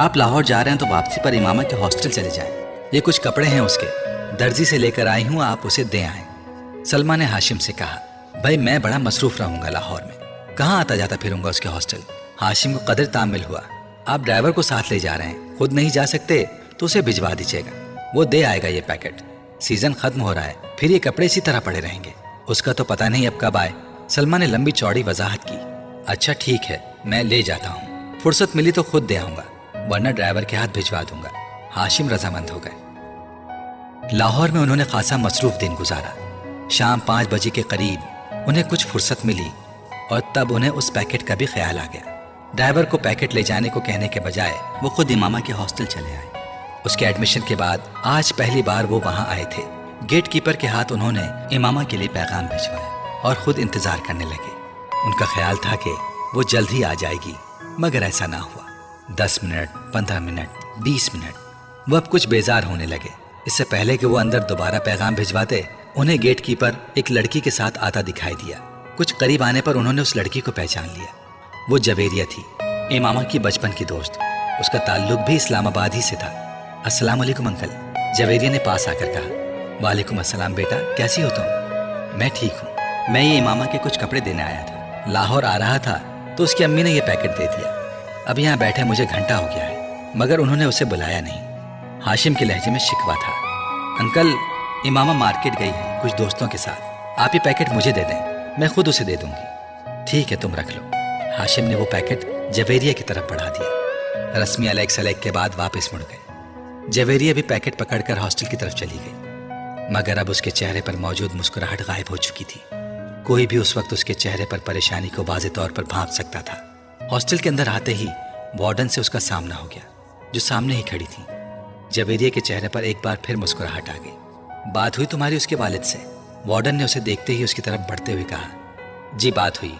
آپ لاہور جا رہے ہیں تو واپسی پر امامہ کے ہاسٹل چلے جائیں، یہ کچھ کپڑے ہیں اس کے، درزی سے لے کر آئی ہوں، آپ اسے دے آئیں۔ سلمہ نے ہاشم سے کہا، بھائی میں بڑا مصروف رہوں گا لاہور میں، کہاں آتا جاتا پھروں گا اس کے ہاسٹل۔ ہاشم کو قدر تعمل ہوا، آپ ڈرائیور کو ساتھ لے جا رہے ہیں، خود نہیں جا سکتے تو اسے بھجوا دیجیے گا، وہ دے آئے گا یہ پیکٹ۔ سیزن ختم ہو رہا ہے، پھر یہ کپڑے اسی طرح پڑے رہیں گے، اس کا تو پتہ نہیں اب کب آئے۔ سلمہ نے لمبی چوڑی وضاحت کی، اچھا ٹھیک ہے، میں لے جاتا ہوں، فرصت ملی تو خود دے آؤں گا، ورنہ ڈرائیور کے ہاتھ بھجوا دوں گا۔ ہاشم رضامند ہو گئے۔ لاہور میں انہوں نے خاصا مصروف دن گزارا۔ شام 5 بجے کے قریب انہیں کچھ فرصت ملی، اور تب انہیں اس پیکٹ کا بھی خیال آ گیا۔ ڈرائیور کو پیکٹ لے جانے کو کہنے کے بجائے وہ خود امامہ کے ہاسٹل چلے آئے۔ اس کے ایڈمیشن کے بعد آج پہلی بار وہ وہاں آئے تھے۔ گیٹ کیپر کے ہاتھ انہوں نے امامہ کے لیے پیغام بھجوایا اور خود انتظار کرنے لگے۔ ان کا خیال تھا کہ وہ جلد ہی آ جائے گی، مگر ایسا نہ ہوا۔ 10 मिनट, 15 मिनट, 20 मिनट, वो अब कुछ बेजार होने लगे। इससे पहले कि वो अंदर दोबारा पैगाम भिजवाते, उन्हें गेट कीपर एक लड़की के साथ आता दिखाई दिया। कुछ करीब आने पर उन्होंने उस लड़की को पहचान लिया। वो जवेरिया थी, इमामा की बचपन की दोस्त। उसका ताल्लुक भी इस्लामाबाद ही से था। अस्सलाम वालेकुम अंकल, जवेरिया ने पास आकर कहा। वालेकुम अस्सलाम बेटा, कैसी हो तुम? मैं ठीक हूँ। मैं ये इमामा के कुछ कपड़े देने आया था। लाहौर आ रहा था तो उसकी अम्मी ने ये पैकेट दे दिया। अब यहाँ बैठे मुझे घंटा हो गया है, मगर उन्होंने उसे बुलाया नहीं। हाशिम के लहजे में शिकवा था। अंकल, इमामा मार्केट गई है कुछ दोस्तों के साथ, आप ये पैकेट मुझे दे दें, मैं खुद उसे दे दूंगी। ठीक है, तुम रख लो। हाशिम ने वो पैकेट जवेरिया की तरफ बढ़ा दिया। रस्मी अलैक सलैक के बाद वापस मुड़ गए। जवेरिया भी पैकेट पकड़कर हॉस्टल की तरफ चली गई, मगर अब उसके चेहरे पर मौजूद मुस्कुराहट गायब हो चुकी थी। कोई भी उस वक्त उसके चेहरे पर परेशानी को वाज़ेह तौर पर भांप सकता था। हॉस्टल के अंदर आते ही वार्डन से उसका सामना हो गया, जो सामने ही खड़ी थी। जवेरिया के चेहरे पर एक बार फिर मुस्कुराहट आ गई। बात हुई तुम्हारी उसके वालिद से? वार्डन ने उसे देखते ही उसकी तरफ बढ़ते हुए कहा। जी बात हुई,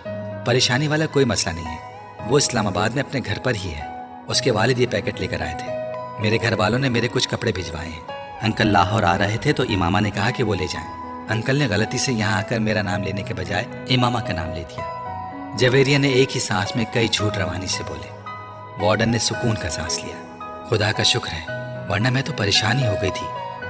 परेशानी वाला कोई मसला नहीं है। वो इस्लामाबाद में अपने घर पर ही है। उसके वालिद ये पैकेट लेकर आए थे। मेरे घर वालों ने मेरे कुछ कपड़े भिजवाए हैं। अंकल लाहौर आ रहे थे तो इमामा ने कहा कि वो ले जाएं। अंकल ने गलती से यहाँ आकर मेरा नाम लेने के बजाय इमामा का नाम ले दिया। जवेरिया ने एक ही सांस में कई झूठ रवानी से बोले। वार्डन ने सुकून का सांस लिया। खुदा का शुक्र है, वरना मैं तो परेशानी हो गई थी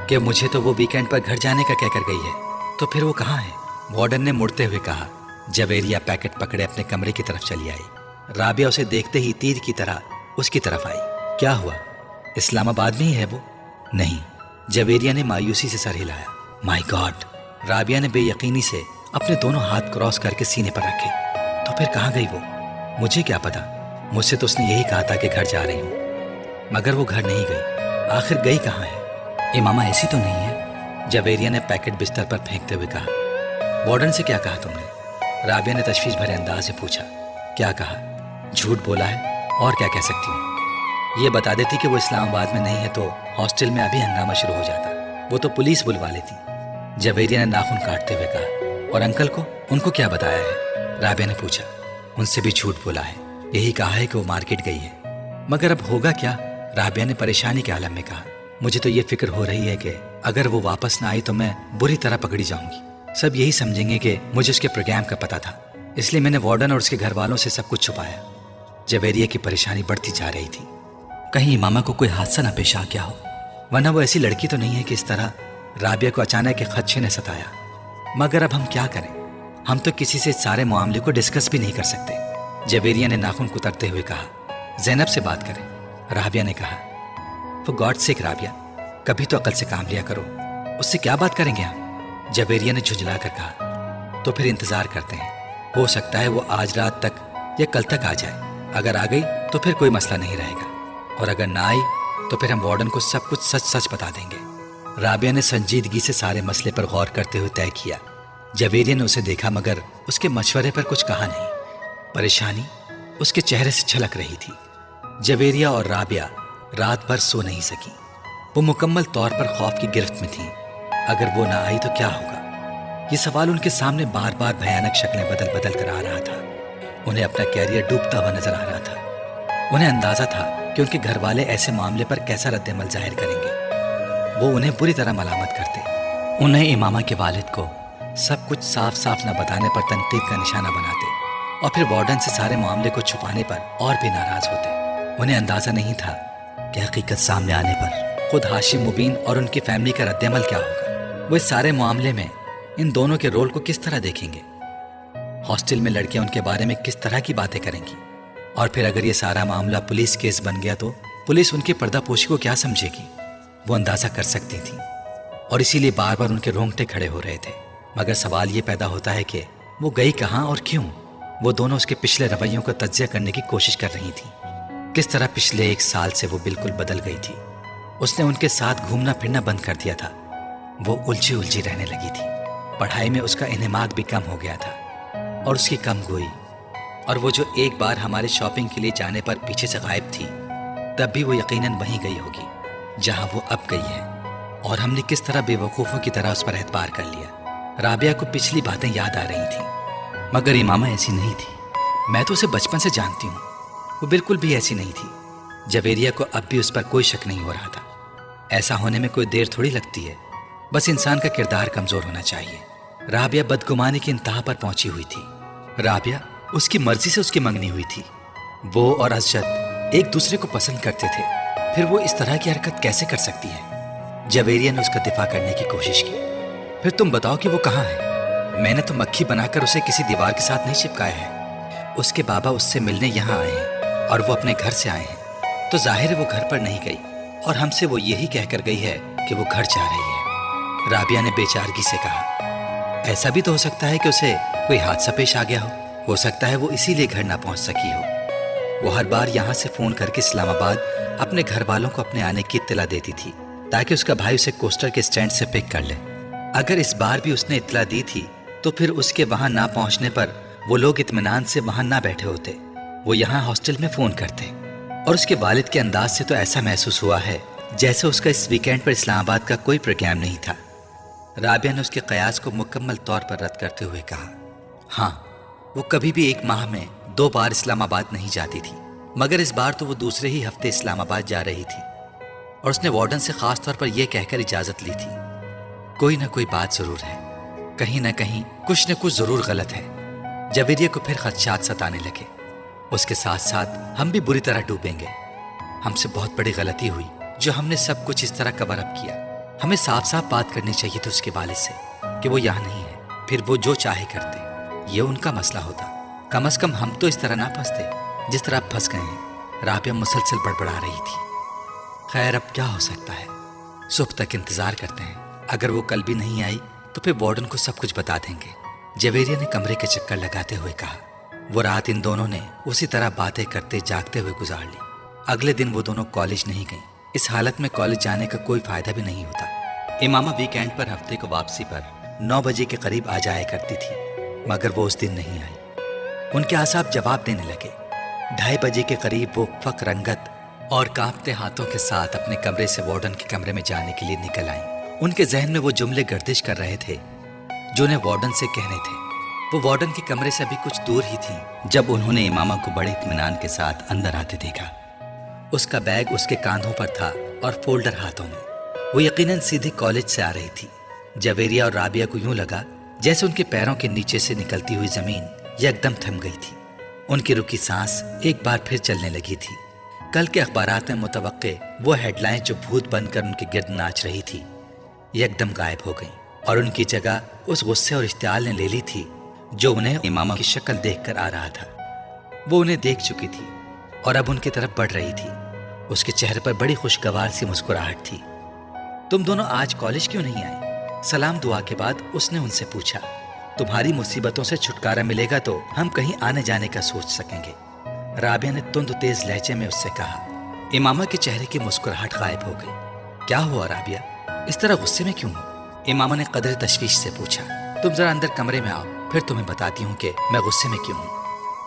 कि मुझे तो वो वीकेंड पर घर जाने का कहकर गई है, तो फिर वो कहाँ है? वार्डन ने मुड़ते हुए कहा। जवेरिया पैकेट पकड़े अपने कमरे की तरफ चली आई। राबिया उसे देखते ही तीर की तरह उसकी तरफ आई। क्या हुआ, इस्लामाबाद में ही है वो? नहीं, जवेरिया ने मायूसी से सर हिलाया। My God! राबिया ने बेयकीनी से अपने दोनों हाथ क्रॉस करके सीने पर रखे। तो फिर कहाँ गई वो? मुझे क्या पता, मुझसे तो उसने यही कहा था कि घर जा रही हूँ, मगर वो घर नहीं गई। आखिर गई कहाँ है? इमामा ऐसी तो नहीं है? जवेरिया ने पैकेट बिस्तर पर फेंकते हुए कहा। वार्डन से क्या कहा तुमने? राबिया ने तशवीश भरे अंदाज से पूछा। क्या कहा? झूठ बोला है, और क्या कह सकती हूँ। ये बता देती कि वो इस्लामाबाद में नहीं है तो हॉस्टल में अभी हंगामा शुरू हो जाता। वो तो पुलिस बुलवा लेती। जवेरिया ने नाखून काटते हुए कहा। और अंकल को, उनको क्या बताया है? राबिया ने पूछा। उनसे भी झूठ बोला है, यही कहा है कि वो मार्केट गई है। मगर अब होगा क्या? राबिया ने परेशानी के आलम में कहा। मुझे तो ये फिक्र हो रही है कि अगर वो वापस ना आई तो मैं बुरी तरह पकड़ी जाऊंगी। सब यही समझेंगे कि मुझे उसके प्रोग्राम का पता था, इसलिए मैंने वार्डन और उसके घर वालों से सब कुछ छुपाया। जवेरिया की परेशानी बढ़ती जा रही थी। कहीं इमामा को कोई हादसा ना पेश आ गया हो, वरना वो ऐसी लड़की तो नहीं है कि इस तरह राबिया को अचानक एक खदशे ने सताया। मगर अब हम क्या करें? हम तो किसी से सारे मामले को डिस्कस भी नहीं कर सकते। जवेरिया ने नाखून कुतरते हुए कहा। ज़ैनब से बात करें, राबिया ने कहा। फॉर गॉड सेक राबिया, कभी तो अकल से काम लिया करो, उससे क्या बात करेंगे हम? जवेरिया ने झुंझला कर कहा। तो फिर इंतजार करते हैं, हो सकता है वो आज रात तक या कल तक आ जाए। अगर आ गई तो फिर कोई मसला नहीं रहेगा, और अगर ना आई तो फिर हम वार्डन को सब कुछ सच सच बता देंगे। राबिया ने संजीदगी से सारे मसले पर गौर करते हुए तय किया। जवेरिया ने उसे देखा, मगर उसके मशवरे पर कुछ कहा नहीं। परेशानी उसके चेहरे से छलक रही थी। जवेरिया और राबिया रात भर सो नहीं सकी। वो मुकम्मल तौर पर खौफ की गिरफ्त में थी। अगर वो ना आई तो क्या होगा? ये सवाल उनके सामने बार बार भयानक शक्लें बदल बदल कर आ रहा था। उन्हें अपना कैरियर डूबता हुआ नजर आ रहा था। उन्हें अंदाजा था कि उनके घर वाले ऐसे मामले पर कैसा रद्द-ए-अमल जाहिर करेंगे। वो उन्हें बुरी तरह मलामत करते। उन्हें इमामा के वालिद को सब कुछ साफ साफ न बताने पर तनकीद का निशाना बनाते, और फिर वार्डन से सारे मामले को छुपाने पर और भी नाराज होते। उन्हें अंदाजा नहीं था कि हकीकत सामने आने पर खुद हाशिम मुबीन और उनकी फैमिली का रद्द-ए-अमल क्या होगा। वो इस सारे मामले में इन दोनों के रोल को किस तरह देखेंगे? हॉस्टल में लड़कियां उनके बारे में किस तरह की बातें करेंगी? और फिर अगर ये सारा मामला पुलिस केस बन गया तो पुलिस उनकी पर्दापोशी को क्या समझेगी? वो अंदाजा कर सकती थी, और इसीलिए बार बार उनके रोंगटे खड़े हो रहे थे। मगर सवाल ये पैदा होता है कि वो गई कहाँ और क्यों? वो दोनों उसके पिछले रवैयों का तज्जिया करने की कोशिश कर रही थी। किस तरह पिछले 1 साल से वो बिल्कुल बदल गई थी। उसने उनके साथ घूमना फिरना बंद कर दिया था। वो उलझी उलझी रहने लगी थी। पढ़ाई में उसका इन्हिमाक भी कम हो गया था, और उसकी कम गोई। और वो जो एक बार हमारे शॉपिंग के लिए जाने पर पीछे से गायब थी, तब भी वो यकीनन वहीं गई होगी जहां वो अब गई है। और हमने किस तरह बेवकूफ़ों की तरह उस पर एतबार कर लिया। राबिया को पिछली बातें याद आ रही थी, मगर इमामा ऐसी नहीं थी। मैं तो उसे बचपन से जानती हूँ, वो बिल्कुल भी ऐसी नहीं थी। जवेरिया को अब भी उस पर कोई शक नहीं हो रहा था। ऐसा होने में कोई देर थोड़ी लगती है, बस इंसान का किरदार कमजोर होना चाहिए। राबिया बदगुमानी की इंतहा पर पहुंची हुई थी। राबिया उसकी मर्जी से उसकी मंगनी हुई थी। वो और अशरत एक दूसरे को पसंद करते थे, फिर वो इस तरह की हरकत कैसे कर सकती है? जवेरिया ने उसका दिफा करने की कोशिश की। फिर तुम बताओ कि वो कहाँ है? मैंने तो मक्खी बनाकर उसे किसी दीवार के साथ नहीं चिपकाया है। उसके बाबा उससे मिलने यहाँ आए हैं और वो अपने घर से आए हैं, तो जाहिर है वो घर पर नहीं गई और हमसे वो यही कहकर गई है कि वो घर जा रही है। राबिया ने बेचारगी से कहा, ऐसा भी तो हो सकता है कि उसे कोई हादसा पेश आ गया हो सकता है वो इसीलिए घर ना पहुंच सकी हो। वो हर बार यहाँ से फोन करके इस्लामाबाद अपने घर वालों को अपने आने की इत्तला देती थी ताकि उसका भाई उसे कोस्टर के स्टैंड से पिक कर ले। अगर इस बार भी उसने इत्तला दी थी तो फिर उसके वहां ना पहुंचने पर वो लोग इत्मीनान से वहां ना बैठे होते, वो यहाँ हॉस्टल में फोन करते। और उसके वालिद के अंदाज से तो ऐसा महसूस हुआ है जैसे उसका इस वीकेंड पर इस्लामाबाद का कोई प्रोग्राम नहीं था। राबिया ने उसके कयास को मुकम्मल तौर पर रद्द करते हुए कहा, हाँ, वो कभी भी एक माह में 2 बार इस्लामाबाद नहीं जाती थी, मगर इस बार तो वो दूसरे ही हफ्ते इस्लामाबाद जा रही थी और उसने वार्डन से खास तौर पर यह कहकर इजाजत ली थी, कोई ना कोई बात जरूर है, कहीं ना कहीं कुछ न कुछ जरूर गलत है। जवेरिया को फिर खदशात सताने लगे। उसके साथ साथ हम भी बुरी तरह डूबेंगे। हमसे बहुत बड़ी गलती हुई जो हमने सब कुछ इस तरह कवर अप किया। हमें साफ साफ बात करनी चाहिए थी उसके वालिद से कि वो यहाँ नहीं है, फिर वो जो चाहे करते, ये उनका मसला होता। कम से कम हम तो इस तरह ना फंसते जिस तरह आप फंस गए हैं। राबिया मुसलसल बड़बड़ा रही थी। खैर, अब क्या हो सकता है, सुबह तक इंतजार करते हैं। अगर वो कल भी नहीं आई तो फिर वार्डन को सब कुछ बता देंगे। जवेरिया ने कमरे के चक्कर लगाते हुए कहा। वो रात इन दोनों ने उसी तरह बातें करते जागते हुए गुजार ली। अगले दिन वो दोनों कॉलेज नहीं गई। इस हालत में कॉलेज जाने का कोई फायदा भी नहीं होता। इमामा वीकेंड पर हफ्ते को वापसी पर 9 बजे के करीब आ जाया करती थी, मगर वो उस दिन नहीं आई। उनके आसाब जवाब देने लगे। 2:30 बजे के करीब वो फक रंगत और कांपते हाथों के साथ अपने कमरे से वार्डन के कमरे में जाने के लिए निकल आई। उनके जहन में वो जुमले गर्दिश कर रहे थे जो उन्हें वार्डन से कहने थे। वो वार्डन के कमरे से अभी कुछ दूर ही थी जब उन्होंने इमामा को बड़े इत्मीनान के साथ अंदर आते देखा। उसका बैग उसके कांधों पर था और फोल्डर हाथों में। वो यकीनन सीधे कॉलेज से आ रही थी। जवेरिया और राबिया को यूं लगा जैसे उनके पैरों के नीचे से निकलती हुई जमीन एकदम थम गई थी। उनकी रुकी सांस एक बार फिर चलने लगी थी। कल के अखबारात में मुतवक्के वो हेडलाइन जो भूत बनकर उनके गिर्द नाच रही थी एकदम गायब हो गई और उनकी जगह उस गुस्से और इश्तियाल ने ले ली थी जो उन्हें इमामा की शक्ल देखकर आ रहा था। वो उन्हें देख चुकी थी और अब उनकी तरफ बढ़ रही थी। उसके चेहरे पर बड़ी खुशगवार सी मुस्कुराहट थी। तुम दोनों आज कॉलेज क्यों नहीं आए? सलाम दुआ के बाद उसने उनसे पूछा। तुम्हारी मुसीबतों से छुटकारा मिलेगा तो हम कहीं आने जाने का सोच सकेंगे। राबिया ने तुंद तेज लहजे में उससे कहा। इमामा के चेहरे की मुस्कुराहट गायब हो गई। क्या हुआ राबिया, इस तरह गुस्से में क्यों हो? इमामा ने कदर तशवीश से पूछा। तुम जरा अंदर कमरे में आओ, फिर तुम्हें बताती हूँ कि मैं गुस्से में क्यों हूँ।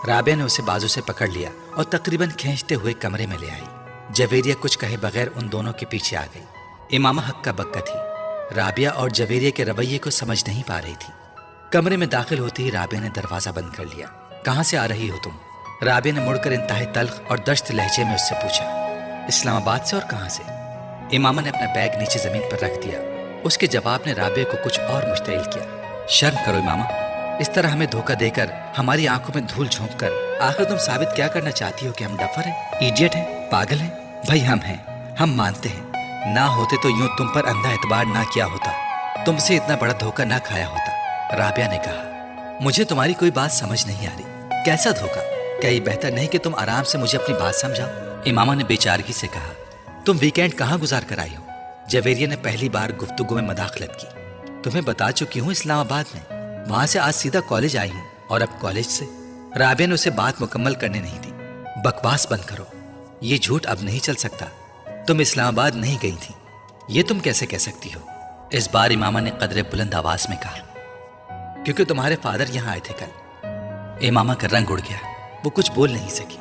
राबिया ने उसे बाजू से पकड़ लिया और तकरीबन खींचते हुए कमरे में ले आई। जवेरिया कुछ कहे बगैर उन दोनों के पीछे आ गई। इमामा हक्का बक्का थी। राबिया और जवेरिया के रवैये को समझ नहीं पा रही थी। कमरे में दाखिल होते ही राबिया ने दरवाजा बंद कर लिया। कहाँ से आ रही हो तुम? राबिया ने मुड़कर इंतहाई तल्ख और दश्त लहजे में उससे पूछा। इस्लामाबाद से। और कहाँ से? इमामा ने अपना बैग नीचे जमीन पर रख दिया। उसके जवाब ने राबिया को कुछ और मुश्तइल किया। शर्म करो इमामा, इस तरह हमें धोखा देकर हमारी आंखों में धूल झोंक कर आखिर तुम साबित क्या करना चाहती हो कि हम डफर हैं, इडियट हैं, पागल हैं? भाई हम हैं, हम मानते हैं। ना होते तो यूं तुम पर अंधा एतबार ना किया होता, तुमसे इतना बड़ा धोखा ना खाया होता। राबिया ने कहा। मुझे तुम्हारी कोई बात समझ नहीं आ रही। कैसा धोखा? क्या ये बेहतर नहीं कि तुम आराम से मुझे अपनी बात समझाओ? इमामा ने बेचारगी से कहा। तुम वीकेंड कहाँ गुजार कर आई हो? जवेरिया ने पहली बार गुफ्तगू में मदाखलत की। तुम्हें बता चुकी हूँ इस्लामाबाद में, वहां से आज सीधा कॉलेज आई हूँ और अब कॉलेज से। राबिया ने उसे बात मुकम्मल करने नहीं दी। बकवास बंद करो, ये झूठ अब नहीं चल सकता। तुम इस्लामाबाद नहीं गई थी, ये तुम कैसे कह सकती हो? इस बार इमामा ने कदरे बुलंद आवाज में कहा। क्योंकि तुम्हारे फादर यहाँ आए थे कल। इमामा का रंग उड़ गया, वो कुछ बोल नहीं सकी।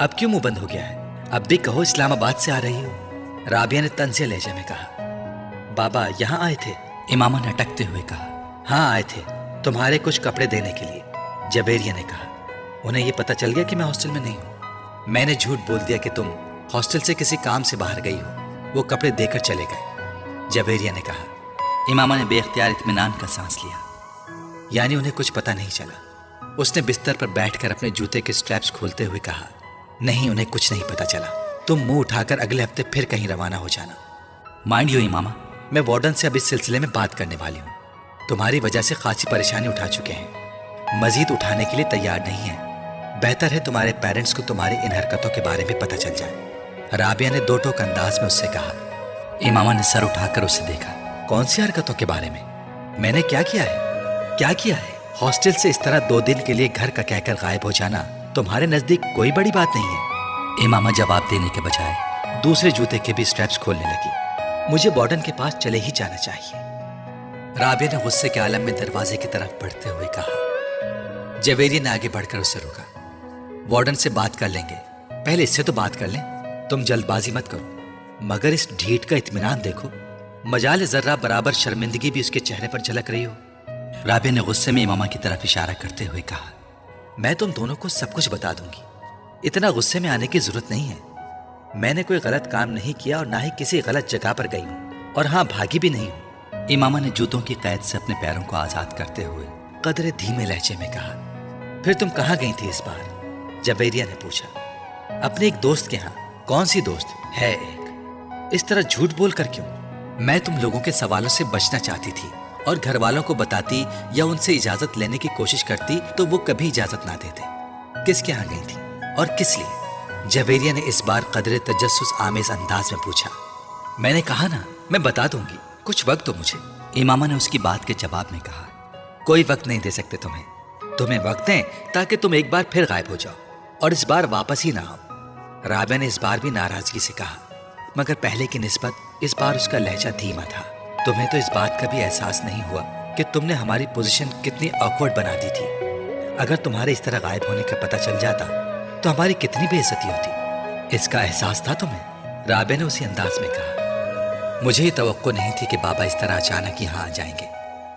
अब क्यों मुंह बंद हो गया है? अब भी कहो इस्लामाबाद से आ रही हो। राबिया ने तंजिया लहजे में कहा। बाबा यहाँ आए थे? इमामा ने अटकते हुए कहा। हाँ आए थे, तुम्हारे कुछ कपड़े देने के लिए। जवेरिया ने कहा। उन्हें यह पता चल गया कि मैं हॉस्टल में नहीं हूँ। मैंने झूठ बोल दिया कि तुम हॉस्टल से किसी काम से बाहर गई हो, वो कपड़े देकर चले गए। जवेरिया ने कहा। इमामा ने बेख्तियार इत्मीनान का सांस लिया, यानी उन्हें कुछ पता नहीं चला। उसने बिस्तर पर बैठकर अपने जूते के स्ट्रैप्स खोलते हुए कहा, नहीं, उन्हें कुछ नहीं पता चला। तुम मुंह उठाकर अगले हफ्ते फिर कहीं रवाना हो जाना। माइंड यू इमामा, मैं वार्डन से अब इस सिलसिले में बात करने वाली हूँ। तुम्हारी वजह से खासी परेशानी उठा चुके हैं, मजीद उठाने के लिए तैयार नहीं है। बेहतर है तुम्हारे पेरेंट्स को तुम्हारी इन हरकतों के बारे में पता चल जाए। राबिया ने दो टोक अंदाज में उससे कहा। इमामा ने सर उठाकर उसे देखा। कौन सी हरकतों के बारे में? मैंने क्या किया है? क्या किया है? हॉस्टल से इस तरह 2 दिन के लिए घर का कहकर गायब हो जाना तुम्हारे नजदीक कोई बड़ी बात नहीं है। इमामा जवाब देने के बजाय दूसरे जूते के भी स्ट्रैप्स खोलने लगी। मुझे वार्डन के पास चले ही जाना चाहिए। राबिया ने गुस्से के आलम में दरवाजे की तरफ बढ़ते हुए कहा। जवेरिया ने आगे बढ़कर उससे रोका। वार्डन से बात कर लेंगे, पहले इससे तो बात कर लें। तुम जल्दबाजी मत करो, मगर इस ढीठ का इत्मीनान देखो। मजाल जर्रा बराबर शर्मिंदगी भी उसके चेहरे पर झलक रही हो। राबिया ने गुस्से में इमामा की तरफ इशारा करते हुए कहा, मैं तुम दोनों को सब कुछ बता दूंगी, इतना गुस्से में आने की जरूरत नहीं है। मैंने कोई गलत काम नहीं किया और ना ही किसी गलत जगह पर गई हूं, और हाँ, भागी भी नहीं हूं। इमामा ने जूतों की कैद से अपने पैरों को आजाद करते हुए कदरे धीमे लहजे में कहा। फिर तुम कहाँ गई थी इस बार? जवेरिया ने पूछा। अपने एक दोस्त के यहाँ। कौन सी दोस्त है? एक। इस तरह झूठ बोल कर क्यों? मैं तुम लोगों के सवालों से बचना चाहती थी, और घर वालों को बताती या उनसे इजाजत लेने की कोशिश करती तो वो कभी इजाजत ना देते। किसके यहाँ गई थी और किस लिए? जवेरिया ने इस बार कदरे तजस्सुस आमेज अंदाज में पूछा। मैंने कहा ना, मैं बता दूंगी, कुछ वक्त दो मुझे। इमामा ने उसकी बात के जवाब में कहा। कोई वक्त नहीं दे सकते तुम्हें वक्त दें ताकि तुम एक बार फिर गायब हो जाओ और इस बार वापस ही ना आओ। राबिया ने इस बार भी नाराजगी से कहा, मगर पहले की निस्बत इस बार उसका लहजा धीमा था। तुम्हें तो इस बात का भी एहसास नहीं हुआ कि तुमने हमारी पोजीशन कितनी ऑकवर्ड बना दी थी। अगर तुम्हारे इस तरह गायब होने का पता चल जाता तो हमारी कितनी बेइज्जती होती। इसका एहसास था तुम्हें? राबिया ने उसी अंदाज में कहा। मुझे ये तवक्को नहीं थी कि बाबा इस तरह अचानक यहाँ आ जाएंगे,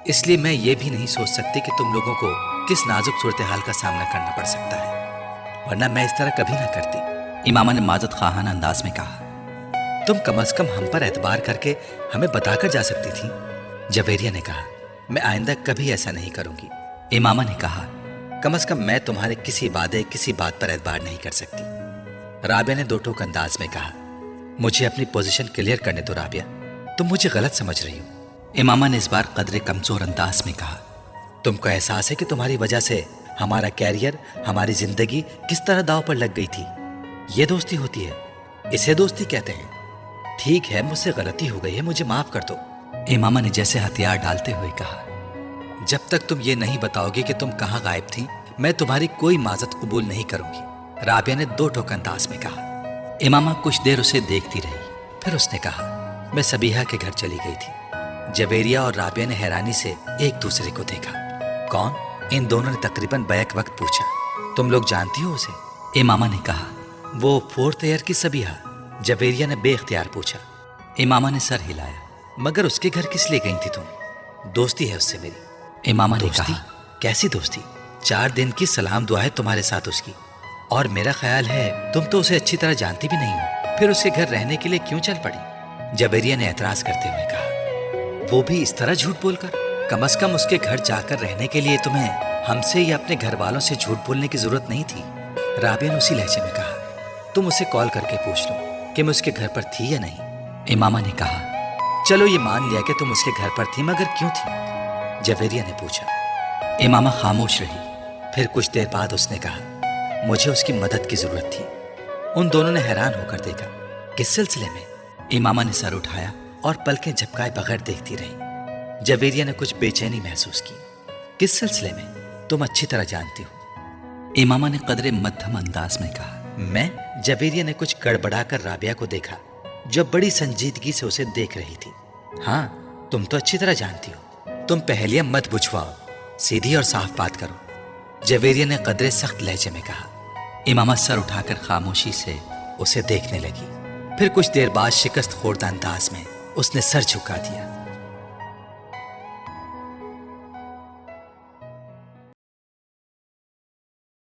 इसलिए मैं ये भी नहीं सोच सकती कि तुम लोगों को किस नाजुक सूरत हाल का सामना करना पड़ सकता है, वरना मैं इस तरह कभी ना करती। इमामा ने माजत खाहाना अंदाज में कहा। तुम कम से कम हम पर एतबार करके हमें बताकर जा सकती थी। जवेरिया ने कहा। मैं आइंदा कभी ऐसा नहीं करूंगी। इमामा ने कहा। कम से कम मैं तुम्हारे किसी वादे, किसी बात पर एतबार नहीं कर सकती। राबिया ने दो टोक अंदाज में कहा। मुझे अपनी पोजीशन क्लियर करने दो राबिया, तुम मुझे गलत समझ रही हो। इमामा ने इस बार कदरे कमजोर अंदाज में कहा। तुमको एहसास है कि तुम्हारी वजह से हमारा कैरियर, हमारी जिंदगी किस तरह दांव पर लग गई थी? ये दोस्ती होती है, इसे दोस्ती कहते हैं। ठीक है, मुझसे गलती हो गई है, मुझे माफ कर दो। इमामा ने जैसे हथियार डालते हुए कहा। जब तक तुम ये नहीं बताओगे कि तुम कहाँ गायब थी, मैं तुम्हारी कोई माजत कबूल नहीं करूंगी। राबिया ने दो टोक अंदाज में कहा। इमामा कुछ देर उसे देखती रही, फिर उसने कहा, मैं सबीहा के घर चली गई थी। जवेरिया और राबिया ने हैरानी से एक दूसरे को देखा। कौन? इन दोनों ने तकरीबन बैक वक्त पूछा। तुम लोग जानती हो उसे? इमामा ने कहा। वो 4th ईयर की सबीहा? जवेरिया ने बेख्तियार पूछा। इमामा ने सर हिलाया। मगर उसके घर किस लिए गई थी तुम? दोस्ती है उससे मेरी। इमामा ने कहा। कैसी दोस्ती? 4 दिन की सलाम दुआ है तुम्हारे साथ उसकी, और मेरा ख्याल है तुम तो उसे अच्छी तरह जानती भी नहीं हो, फिर उसके घर रहने के लिए क्यों चल पड़ी? जवेरिया ने एतराज करते हुए कहा। वो भी इस तरह झूठ बोलकर? कम से कम उसके घर जाकर रहने के लिए तुम्हें हमसे या अपने घर वालों से झूठ बोलने की जरूरत नहीं थी। राबिया ने उसी लहजे में कहा। तुम उसे कॉल करके पूछ लो कि मैं उसके घर पर थी या नहीं। इमामा ने कहा। चलो ये मान लिया कि तुम उसके घर पर थी, मगर क्यों थी? जवेरिया ने पूछा। इमामा खामोश रही। फिर कुछ देर बाद उसने कहा, मुझे उसकी मदद की जरूरत थी। उन दोनों ने हैरान होकर देखा। किस सिलसिले में? इमामा ने सर उठाया और पलकें झपकाए बगैर देखती रही। जवेरिया ने कुछ बेचैनी महसूस की। किस सिलसिले में? तुम अच्छी तरह जानती हो। इमामा ने कदरे मध्यम अंदाज में कहा। मैं? जवेरिया ने कुछ गड़बड़ाकर राबिया को देखा, जो बड़ी संजीदगी से उसे देख रही थी। हाँ, तुम तो अच्छी तरह जानती हो। तुम पहेलियां मत बुझवाओ, सीधी और साफ बात करो। जवेरिया ने कदरे सख्त लहजे में कहा। इमामा सर उठाकर खामोशी से उसे देखने लगी। फिर कुछ देर बाद शिकस्त खोर्दा अंदाज में उसने सर झुका दिया।